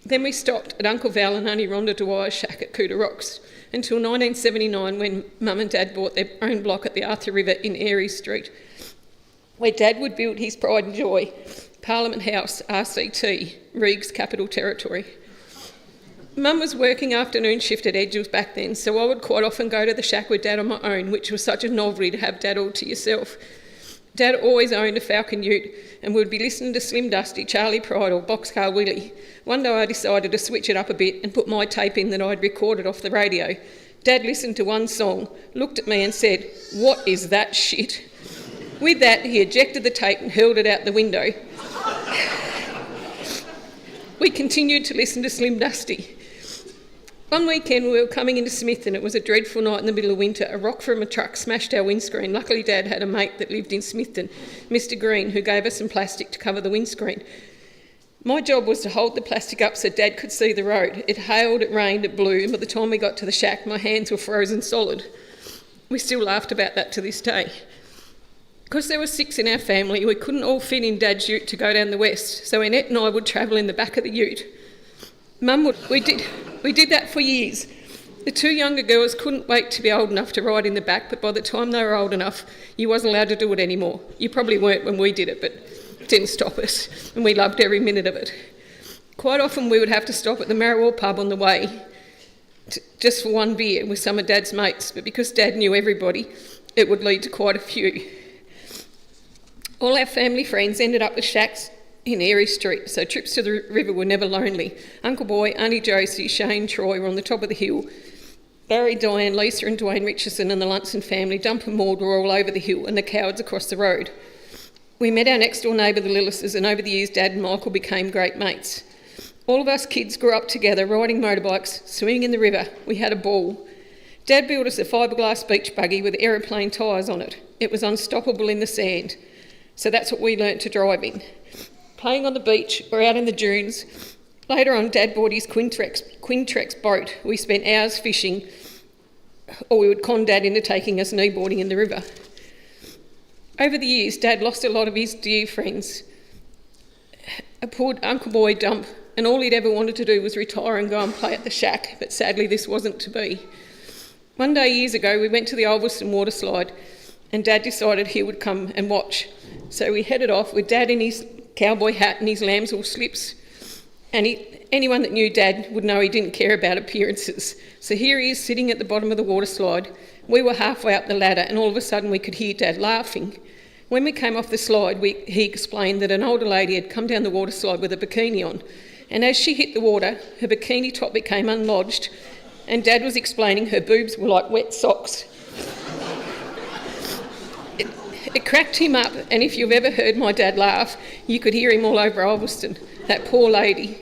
Speaker 8: Then we stopped at Uncle Val and Auntie Rhonda Dwyer's shack at Cooter Rocks until 1979 when Mum and Dad bought their own block at the Arthur River in Airy Street, where Dad would build his pride and joy, Parliament House, RCT, Regs Capital Territory. Mum was working afternoon shift at Edgells back then, so I would quite often go to the shack with Dad on my own, which was such a novelty to have Dad all to yourself. Dad always owned a Falcon ute and would be listening to Slim Dusty, Charlie Pride or Boxcar Willie. One day I decided to switch it up a bit and put my tape in that I'd recorded off the radio. Dad listened to one song, looked at me and said, "What is that shit?" With that, he ejected the tape and hurled it out the window. We continued to listen to Slim Dusty. One weekend we were coming into Smith and it was a dreadful night in the middle of winter. A rock from a truck smashed our windscreen. Luckily Dad had a mate that lived in Smithton, Mr Green, who gave us some plastic to cover the windscreen. My job was to hold the plastic up so Dad could see the road. It hailed, it rained, it blew, and by the time we got to the shack my hands were frozen solid. We still laughed about that to this day. Because there were 6 in our family, we couldn't all fit in Dad's ute to go down the west, so Annette and I would travel in the back of the ute. Mum would... We did that for years. The 2 younger girls couldn't wait to be old enough to ride in the back, but by the time they were old enough, you wasn't allowed to do it anymore. You probably weren't when we did it, but it didn't stop us, and we loved every minute of it. Quite often we would have to stop at the Marrawar pub on the way just for one beer with some of Dad's mates, but because Dad knew everybody, it would lead to quite a few. All our family friends ended up with shacks in Airy Street, so trips to the river were never lonely. Uncle Boy, Auntie Josie, Shane, Troy were on the top of the hill. Barry, Diane, Lisa and Dwayne Richardson and the Lunson family, Dump and Maud were all over the hill and the cowards across the road. We met our next door neighbour, the Lillises, and over the years Dad and Michael became great mates. All of us kids grew up together, riding motorbikes, swimming in the river. We had a ball. Dad built us a fiberglass beach buggy with aeroplane tyres on it. It was unstoppable in the sand. So that's what we learnt to drive in. Playing on the beach or out in the dunes. Later on, Dad bought his Quintrex boat. We spent hours fishing, or we would con Dad into taking us kneeboarding in the river. Over the years, Dad lost a lot of his dear friends. A poor Uncle Boy, Dump, and all he'd ever wanted to do was retire and go and play at the shack, but sadly this wasn't to be. One day years ago, we went to the Ulverston water slide, and Dad decided he would come and watch. So we headed off with Dad in his cowboy hat and his lambswool slips. And anyone that knew Dad would know he didn't care about appearances. So here he is sitting at the bottom of the water slide. We were halfway up the ladder and all of a sudden we could hear Dad laughing. When we came off the slide, he explained that an older lady had come down the water slide with a bikini on. And as she hit the water, her bikini top became unlodged and Dad was explaining her boobs were like wet socks. It cracked him up, and if you've ever heard my dad laugh, you could hear him all over Ulverston, that poor lady.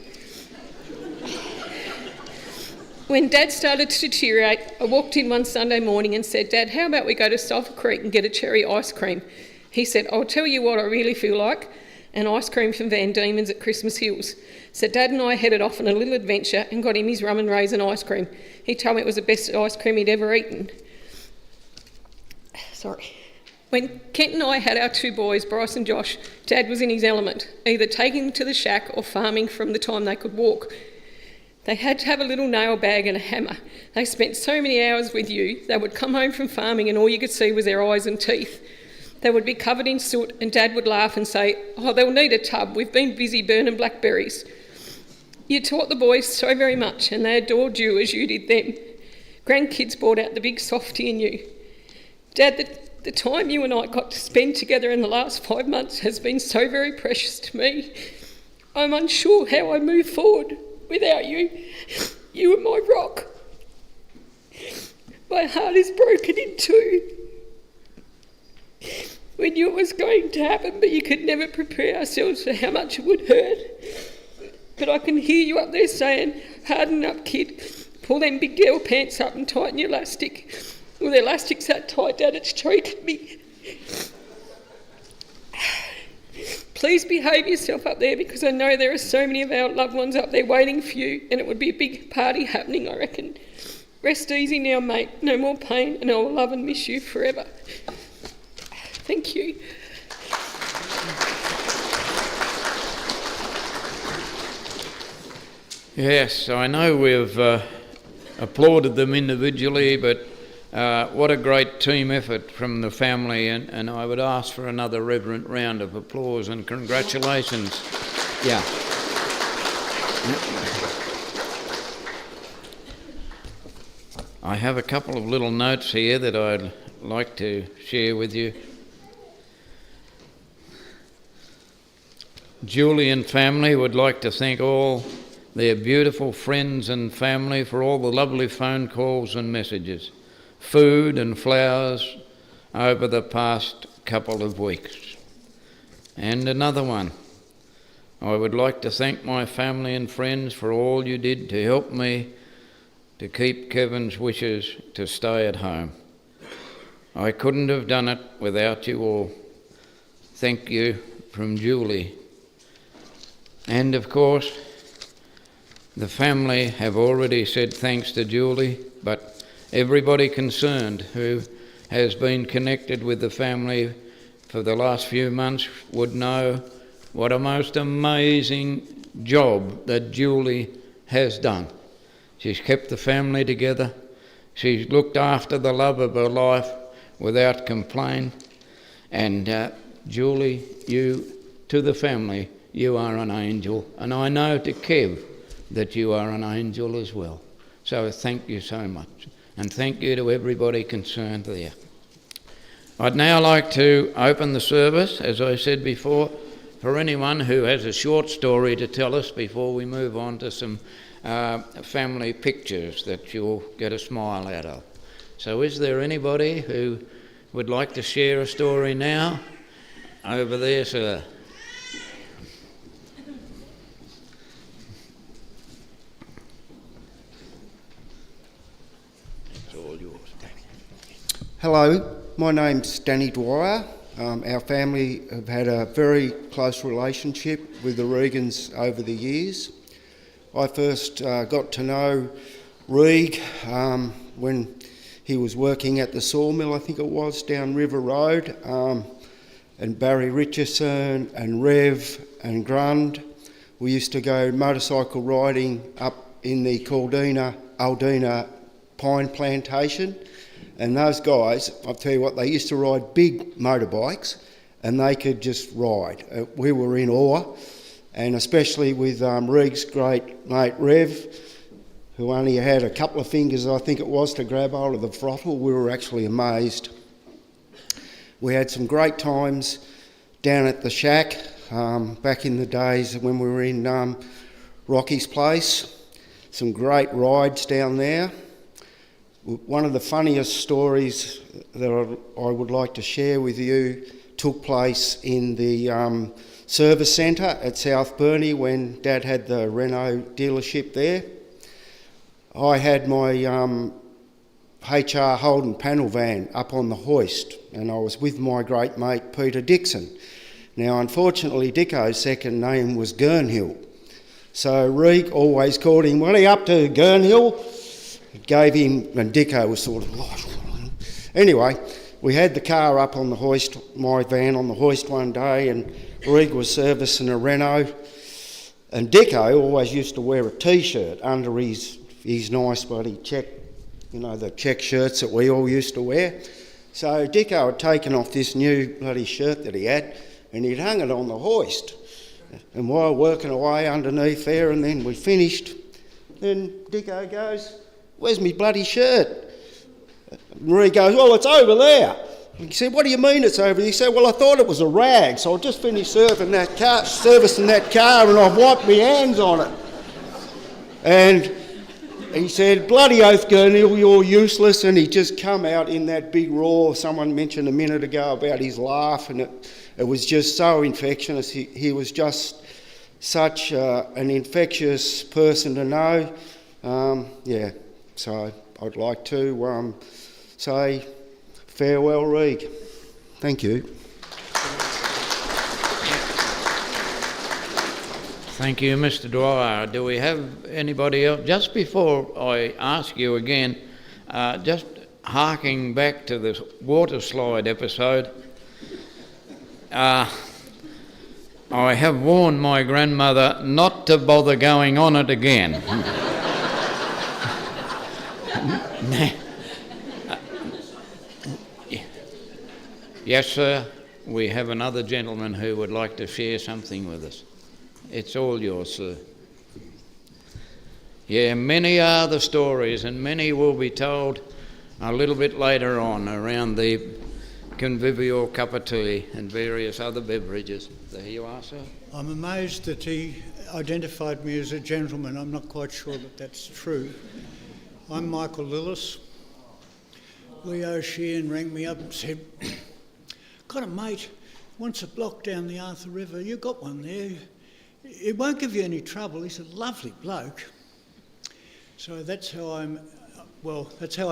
Speaker 8: When Dad started to deteriorate, I walked in one Sunday morning and said, "Dad, how about we go to Sulphur Creek and get a cherry ice cream?" He said, "I'll tell you what I really feel like, an ice cream from Van Diemen's at Christmas Hills." So Dad and I headed off on a little adventure and got him his rum and raisin ice cream. He told me it was the best ice cream he'd ever eaten. When Kent and I had our two boys, Bryce and Josh, Dad was in his element, either taking them to the shack or farming from the time they could walk. They had to have a little nail bag and a hammer. They spent so many hours with you, they would come home from farming and all you could see was their eyes and teeth. They would be covered in soot and Dad would laugh and say, "Oh, they'll need a tub, we've been busy burning blackberries." You taught the boys so very much and they adored you as you did them. Grandkids brought out the big softie in you. Dad, the time you and I got to spend together in the last 5 months has been so very precious to me. I'm unsure how I move forward without you. You were my rock. My heart is broken in two. We knew it was going to happen, but you could never prepare ourselves for how much it would hurt. But I can hear you up there saying, "Harden up, kid. Pull them big girl pants up and tighten your elastic." Well, the elastic's that tight, Dad, it's choking me. Please behave yourself up there because I know there are so many of our loved ones up there waiting for you and it would be a big party happening, I reckon. Rest easy now, mate. No more pain and I will love and miss you forever. Thank you.
Speaker 4: Yes, I know we've applauded them individually, but what a great team effort from the family, and I would ask for another reverent round of applause and congratulations. Yeah. I have a couple of little notes here that I'd like to share with you. Julie and family would like to thank all their beautiful friends and family for all the lovely phone calls and messages, food and flowers over the past couple of weeks. And another one, I would like to thank my family and friends for all you did to help me to keep Kevin's wishes to stay at home. I couldn't have done it without you all. Thank you from Julie. And of course, the family have already said thanks to Julie, but everybody concerned who has been connected with the family for the last few months would know what a most amazing job that Julie has done. She's kept the family together. She's looked after the love of her life without complaint. And Julie, you, to the family, you are an angel. And I know to Kev that you are an angel as well. So thank you so much. And thank you to everybody concerned there. I'd now like to open the service, as I said before, for anyone who has a short story to tell us before we move on to some family pictures that you'll get a smile out of. So is there anybody who would like to share a story now? Over there, sir. It's all yours, Danny.
Speaker 9: Hello, my name's Danny Dwyer. Our family have had a very close relationship with the Regans over the years. I first got to know Reg when he was working at the sawmill, I think it was, down River Road, and Barry Richardson and Rev and Grund. We used to go motorcycle riding up in the Aldina pine plantation, and those guys, I'll tell you what, they used to ride big motorbikes and they could just ride. We were in awe, and especially with Reg's great mate Rev, who only had a couple of fingers, I think it was, to grab hold of the throttle. We were actually amazed. We had some great times down at the shack back in the days when we were in Rocky's place. Some great rides down there. One of the funniest stories that I would like to share with you took place in the service centre at South Burnie when Dad had the Renault dealership there. I had my HR Holden panel van up on the hoist, and I was with my great mate Peter Dixon. Now, unfortunately, Dicko's second name was Gurnhill, so Reg always called him, "What are you up to, Gurnhill?" Gave him, and Dicko was sort of... Anyway, we had the car up on the hoist, my van on the hoist one day, and Reg was servicing a Renault, and Dicko always used to wear a T-shirt under his nice bloody check, the check shirts that we all used to wear. So Dicko had taken off this new bloody shirt that he had, and he'd hung it on the hoist. And while working away underneath there, and then we finished, then Dicko goes, "Where's me bloody shirt?" And Reg goes, "Well, it's over there." He said, "What do you mean it's over there?" He said, "Well, I thought it was a rag, so I just finished servicing that car, and I've wiped my hands on it." And he said, "Bloody oath, Gurney, you're useless." And he just come out in that big roar. Someone mentioned a minute ago about his laugh, and it was just so infectious. He was just such an infectious person to know. So I'd like to say farewell, Reg. Thank you.
Speaker 4: Thank you, Mr. Dwyer. Do we have anybody else? Just before I ask you again, just harking back to the water slide episode, I have warned my grandmother not to bother going on it again. Yes, sir. We have another gentleman who would like to share something with us. It's all yours, sir. Yeah, many are the stories, and many will be told a little bit later on around the convivial cup of tea and various other beverages. There you are, sir.
Speaker 10: I'm amazed that he identified me as a gentleman. I'm not quite sure that that's true. I'm Michael Lillis. Leo Sheehan rang me up and said, "Got a mate, wants a block down the Arthur River. You got one there. It won't give you any trouble. He's a lovely bloke." So that's how I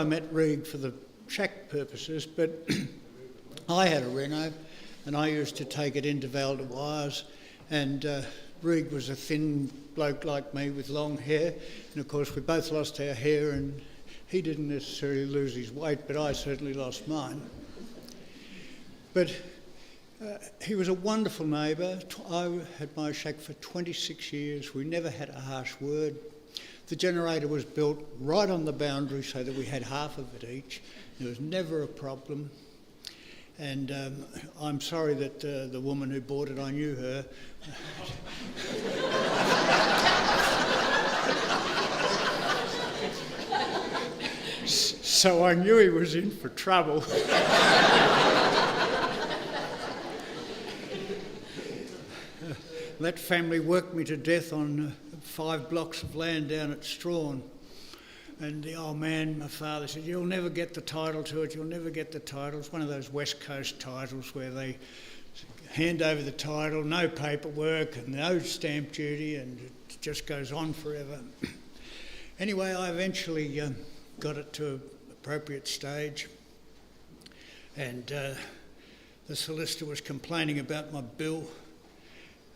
Speaker 10: met Reg for the shack purposes, but I had a Renault and I used to take it into Val de Wires, and Reg was a thin bloke like me with long hair, and of course we both lost our hair, and he didn't necessarily lose his weight, but I certainly lost mine. But he was a wonderful neighbour. I had my shack for 26 years. We never had a harsh word. The generator was built right on the boundary so that we had half of it each. There was never a problem. And I'm sorry that the woman who bought it, I knew her. So I knew he was in for trouble. That family worked me to death on 5 blocks of land down at Strawn. And the old man, my father, said, "You'll never get the title to it, you'll never get the title." It's one of those West Coast titles where they hand over the title, no paperwork and no stamp duty, and it just goes on forever. Anyway, I eventually got it to an appropriate stage, and the solicitor was complaining about my bill,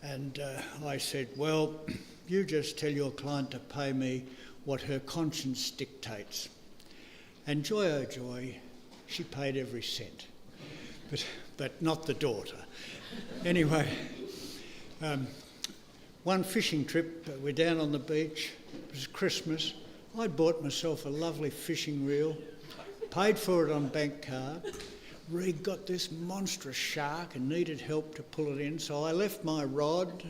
Speaker 10: and I said, "Well, you just tell your client to pay me what her conscience dictates." And joy, oh joy, she paid every cent, but not the daughter. Anyway, one fishing trip, we're down on the beach, it was Christmas. I'd bought myself a lovely fishing reel, paid for it on bank card. Reg got this monstrous shark and needed help to pull it in, so I left my rod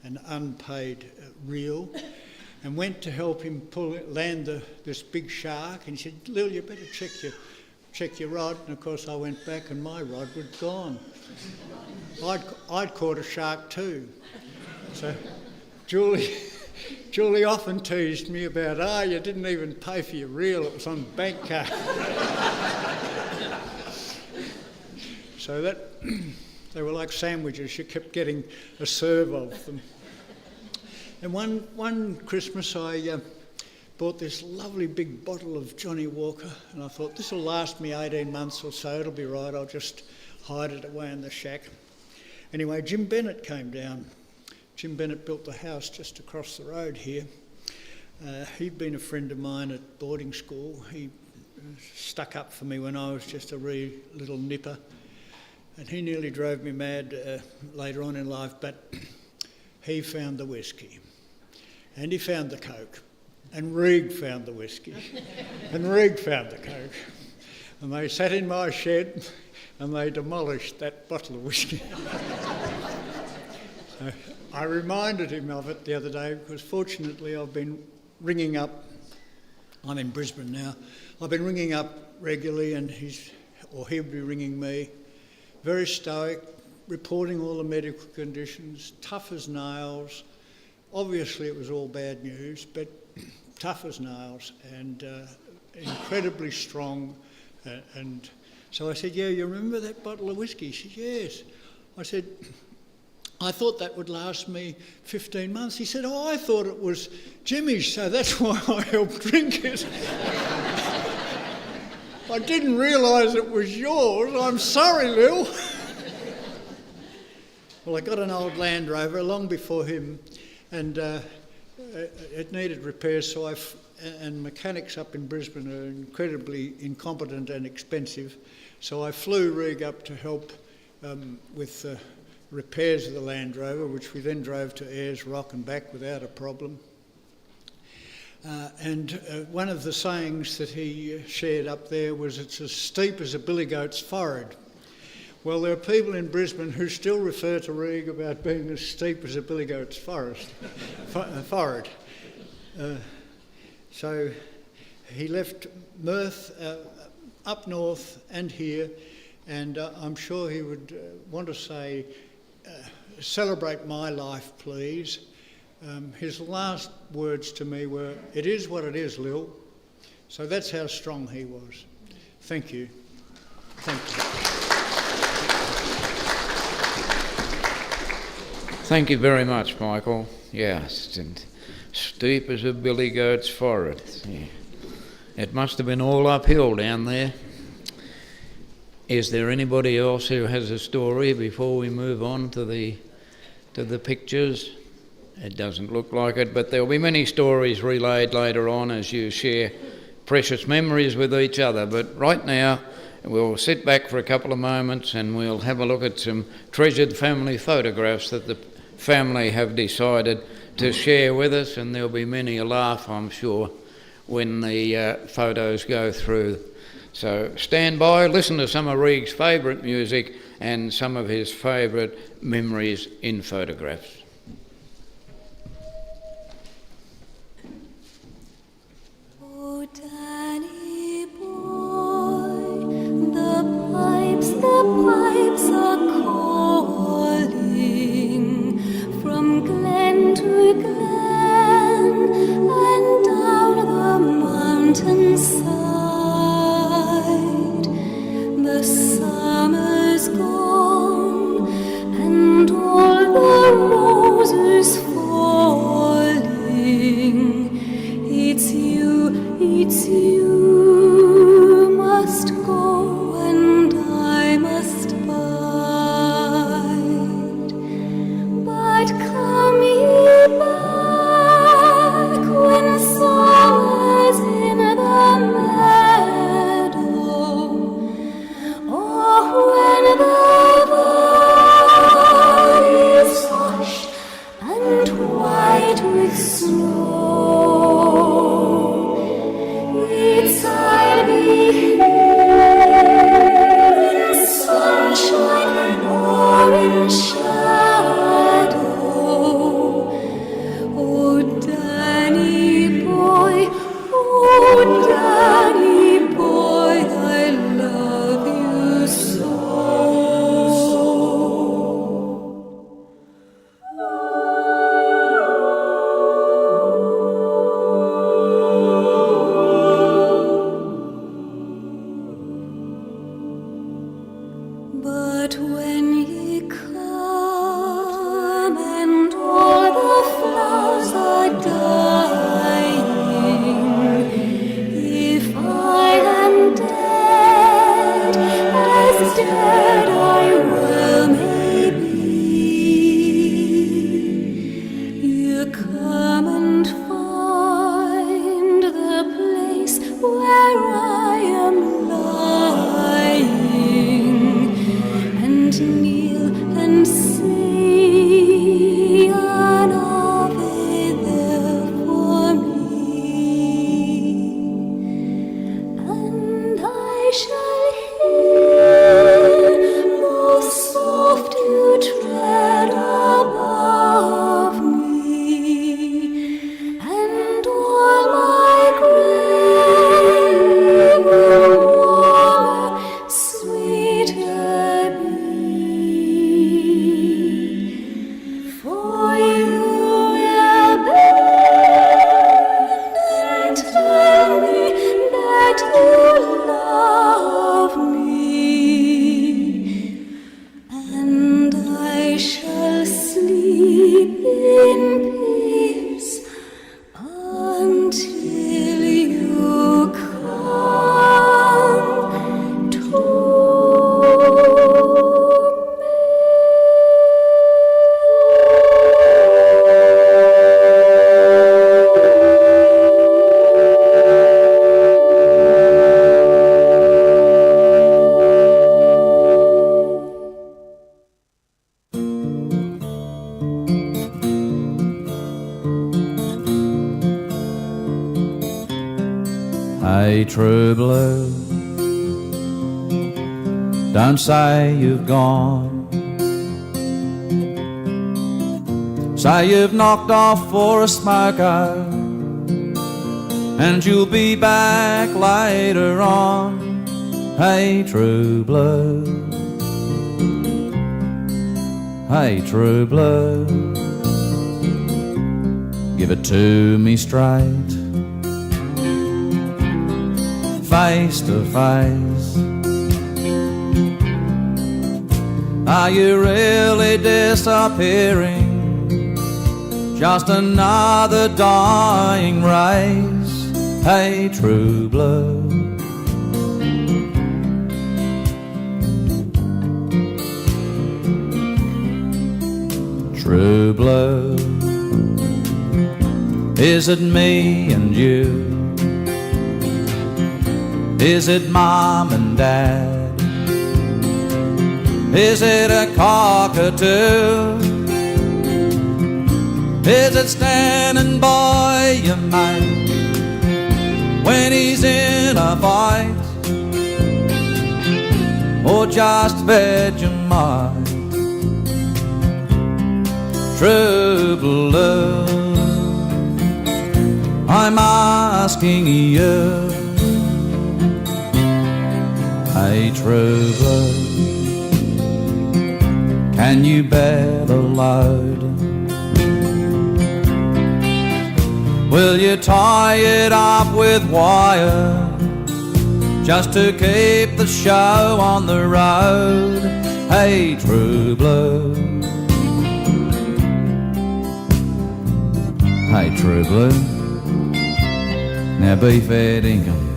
Speaker 10: and unpaid reel and went to help him land this big shark, and he said, "Lil, you better check your rod." And of course I went back and my rod was gone. I'd caught a shark too. So Julie often teased me about, you didn't even pay for your reel, it was on bank card. So they were like sandwiches, you kept getting a serve of them. And one Christmas I bought this lovely big bottle of Johnny Walker, and I thought, this will last me 18 months or so, it'll be right, I'll just hide it away in the shack. Anyway, Jim Bennett came down. Jim Bennett built the house just across the road here. He'd been a friend of mine at boarding school. He stuck up for me when I was just a wee little nipper, and he nearly drove me mad later on in life, but he found the whiskey, and he found the coke, and Reg found the whiskey, and Reg found the coke, and they sat in my shed and they demolished that bottle of whiskey. So I reminded him of it the other day because fortunately I've been ringing up, I'm in Brisbane now, I've been ringing up regularly, and he'll be ringing me, very stoic, reporting all the medical conditions, tough as nails. Obviously it was all bad news, but tough as nails, and incredibly strong. And so I said, "Yeah, you remember that bottle of whiskey?" She said, "Yes." I said, "I thought that would last me 15 months. He said, "Oh, I thought it was Jimmy's, so that's why I helped drink it." "I didn't realise it was yours. I'm sorry, Lil." Well, I got an old Land Rover long before him, and it needed repairs, so and mechanics up in Brisbane are incredibly incompetent and expensive, so I flew Reg up to help with repairs of the Land Rover, which we then drove to Ayers Rock and back without a problem. And one of the sayings that he shared up there was, "It's as steep as a billy goat's forehead." Well, there are people in Brisbane who still refer to Reg about being as steep as a billy goat's forehead. So he left Mirth up north and here, and I'm sure he would want to say, "Celebrate my life, please." His last words to me were, "It is what it is, Lil." So that's how strong he was. Thank you. Thank you.
Speaker 4: Thank you very much, Michael. Yes, and steep as a billy goat's forehead. Yeah. It must have been all uphill down there. Is there anybody else who has a story before we move on to the pictures? It doesn't look like it, but there'll be many stories relayed later on as you share precious memories with each other. But right now, we'll sit back for a couple of moments and we'll have a look at some treasured family photographs that the family have decided to share with us, and there'll be many a laugh, I'm sure, when the photos go through. So stand by, listen to some of Reg's favourite music and some of his favourite memories in photographs.
Speaker 11: Oh, Danny boy. mountainside. The summer's gone and all the roses falling. It's you must go and I must bide. But come ye back when summer's in the meadow, or when the valley's hushed and white with snow. It's I'll be here in sunshine or in shadow. Oh, Danny boy, I love you so. But when ye come and all the flowers are dying, if I am dead, as dead I well may be, you come and find the place where I am lying, and kneel and say an Ave there for me, and I shall hear more soft you tread above me, and all my grave will warmer, sweeter be. For you will bend and tell me that you love me, and I shall sleep in peace until you come to
Speaker 12: Hey, true blue, don't say you've gone. Say you've knocked off for a smoko, and you'll be back later on. Hey, true blue, hey, true blue, give it to me straight, face to face. Are you really disappearing? Just another dying race. Hey, true blue, true blue, is it me and you? Is it mom and dad? Is it a cockatoo? Is it standing by your mate when he's in a fight? Or just Vegemite? True blue, I'm asking you. Hey, true blue, can you bear the load? Will you tie it up with wire just to keep the show on the road? Hey, true blue. Hey, true blue. Now be fair dinkum.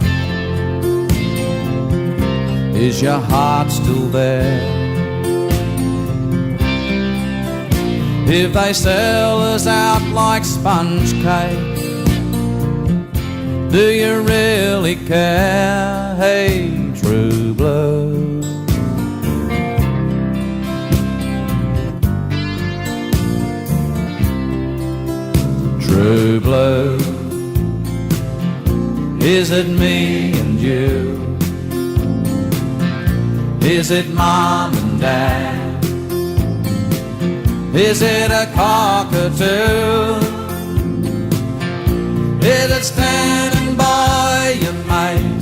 Speaker 12: Is your heart still there? If they sell us out like sponge cake, do you really care? Hey, true blue. True blue. Is it me and you? Is it mom and dad? Is it a cockatoo? Is it standing by your mate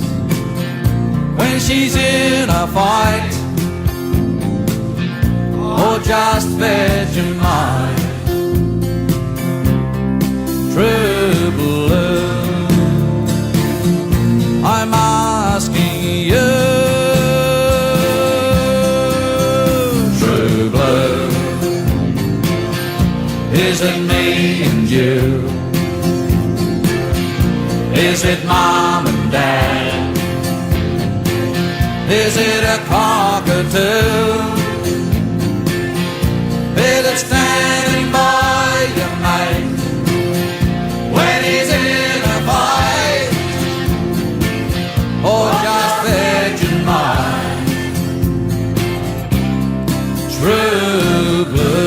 Speaker 12: when she's in a fight? Or just Vegemite? True blue, I'm asking you. True blue, is it me and you? Is it mom and dad? Is it a cockatoo? Is it standing by your mate when he's in a fight? Or just Vegemite? True blue.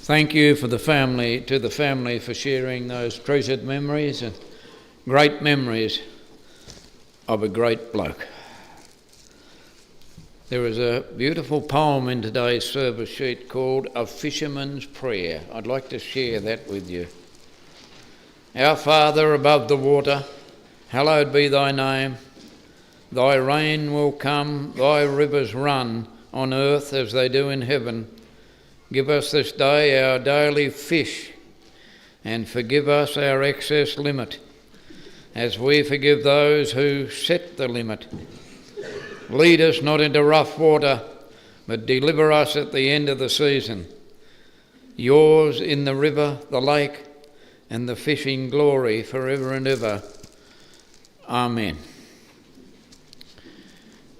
Speaker 4: Thank you to the family for sharing those treasured memories and great memories of a great bloke. There is a beautiful poem in today's service sheet called A Fisherman's Prayer. I'd like to share that with you. Our Father above the water, hallowed be thy name. Thy rain will come, thy rivers run on earth as they do in heaven. Give us this day our daily fish, and forgive us our excess limit, as we forgive those who set the limit. Lead us not into rough water, but deliver us at the end of the season. Yours in the river, the lake, and the fishing glory forever and ever. Amen.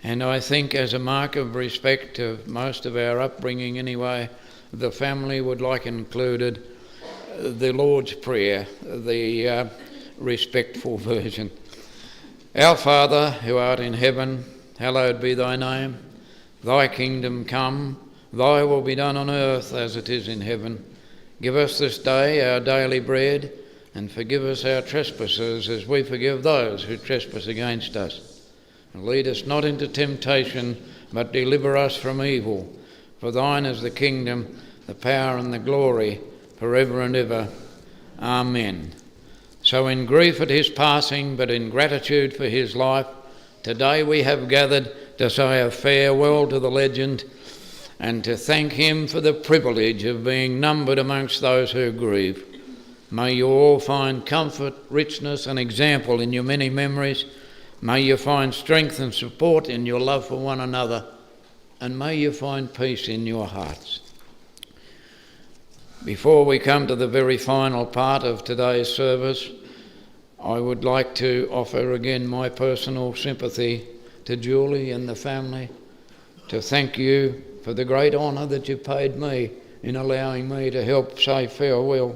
Speaker 4: And I think, as a mark of respect to most of our upbringing anyway, the family would like included the Lord's Prayer, the respectful version. Our Father, who art in heaven, hallowed be thy name. Thy kingdom come, thy will be done on earth as it is in heaven. Give us this day our daily bread, and forgive us our trespasses as we forgive those who trespass against us. And lead us not into temptation, but deliver us from evil. For thine is the kingdom, the power and the glory, forever and ever. Amen. So in grief at his passing, but in gratitude for his life, today we have gathered to say a farewell to the legend and to thank him for the privilege of being numbered amongst those who grieve. May you all find comfort, richness and example in your many memories. May you find strength and support in your love for one another. And may you find peace in your hearts. Before we come to the very final part of today's service, I would like to offer again my personal sympathy to Julie and the family, to thank you for the great honour that you paid me in allowing me to help say farewell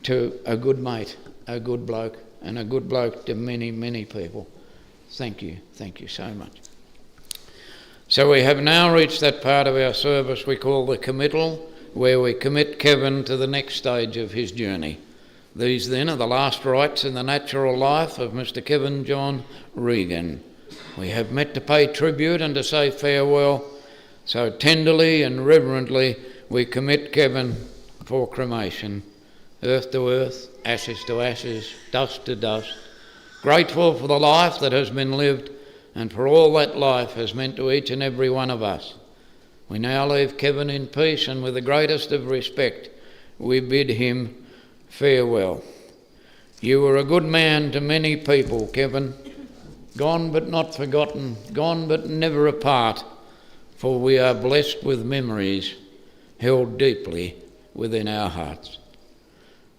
Speaker 4: to a good mate, a good bloke, and a good bloke to many, many people. Thank you so much. So we have now reached that part of our service we call the committal, where we commit Kevin to the next stage of his journey. These then are the last rites in the natural life of Mr. Kevin John Regan. We have met to pay tribute and to say farewell, so tenderly and reverently we commit Kevin for cremation, earth to earth, ashes to ashes, dust to dust, grateful for the life that has been lived and for all that life has meant to each and every one of us. We now leave Kevin in peace, and with the greatest of respect, we bid him farewell. You were a good man to many people, Kevin, gone but not forgotten, gone but never apart, for we are blessed with memories held deeply within our hearts.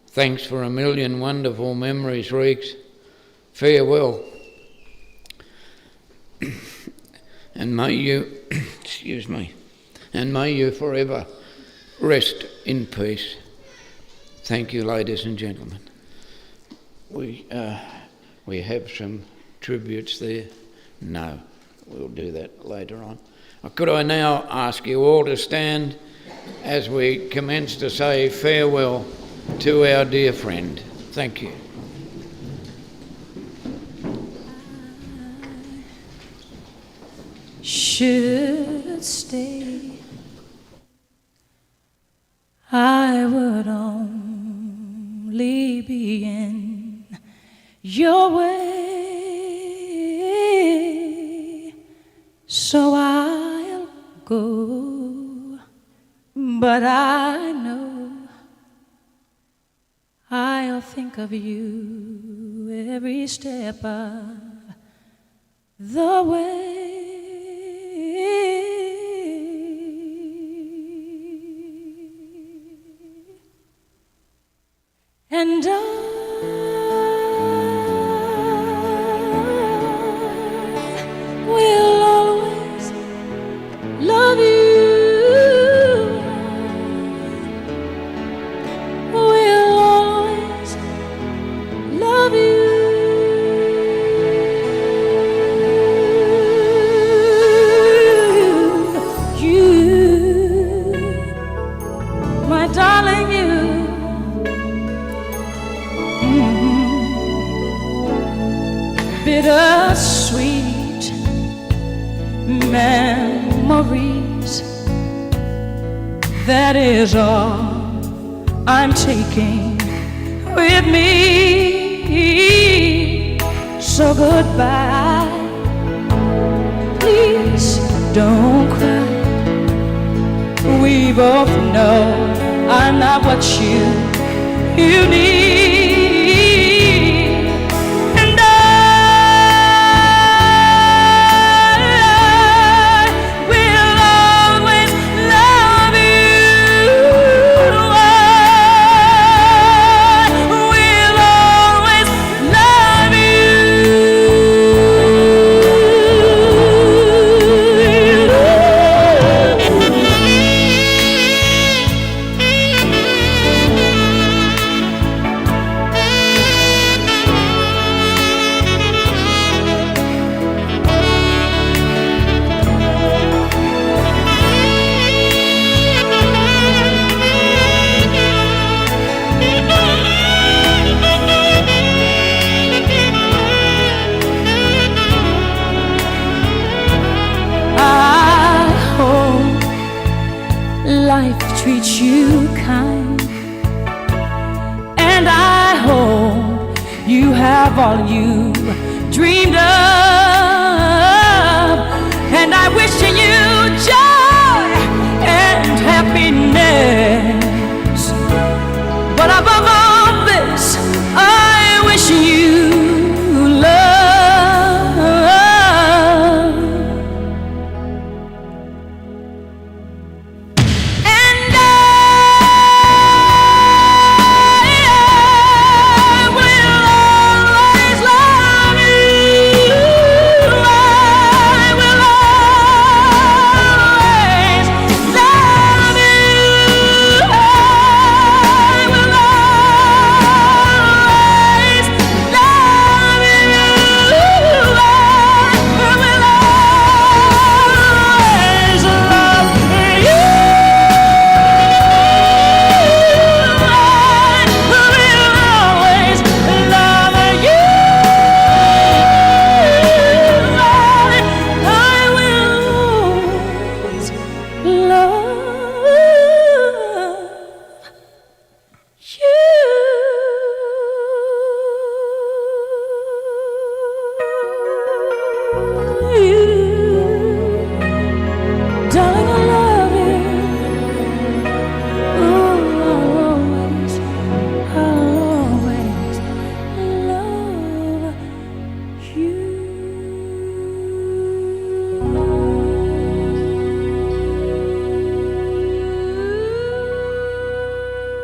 Speaker 4: Thanks for a million wonderful memories, Regs. Farewell. And may you, excuse me, and may you forever rest in peace. Thank you, ladies and gentlemen. We have some tributes there. No, we'll do that later on. Could I now ask you all to stand as we commence to say farewell to our dear friend. Thank you.
Speaker 11: Should stay, I would only be in your way, so I'll go, but I know I'll think of you every step of the way. And I will always love you. I will always love you. You, my darling, you. Bittersweet memories, that is all I'm taking with me. So goodbye, please don't cry. We both know I'm not what you need. Life treats you kind, and I hope you have all you dreamed of.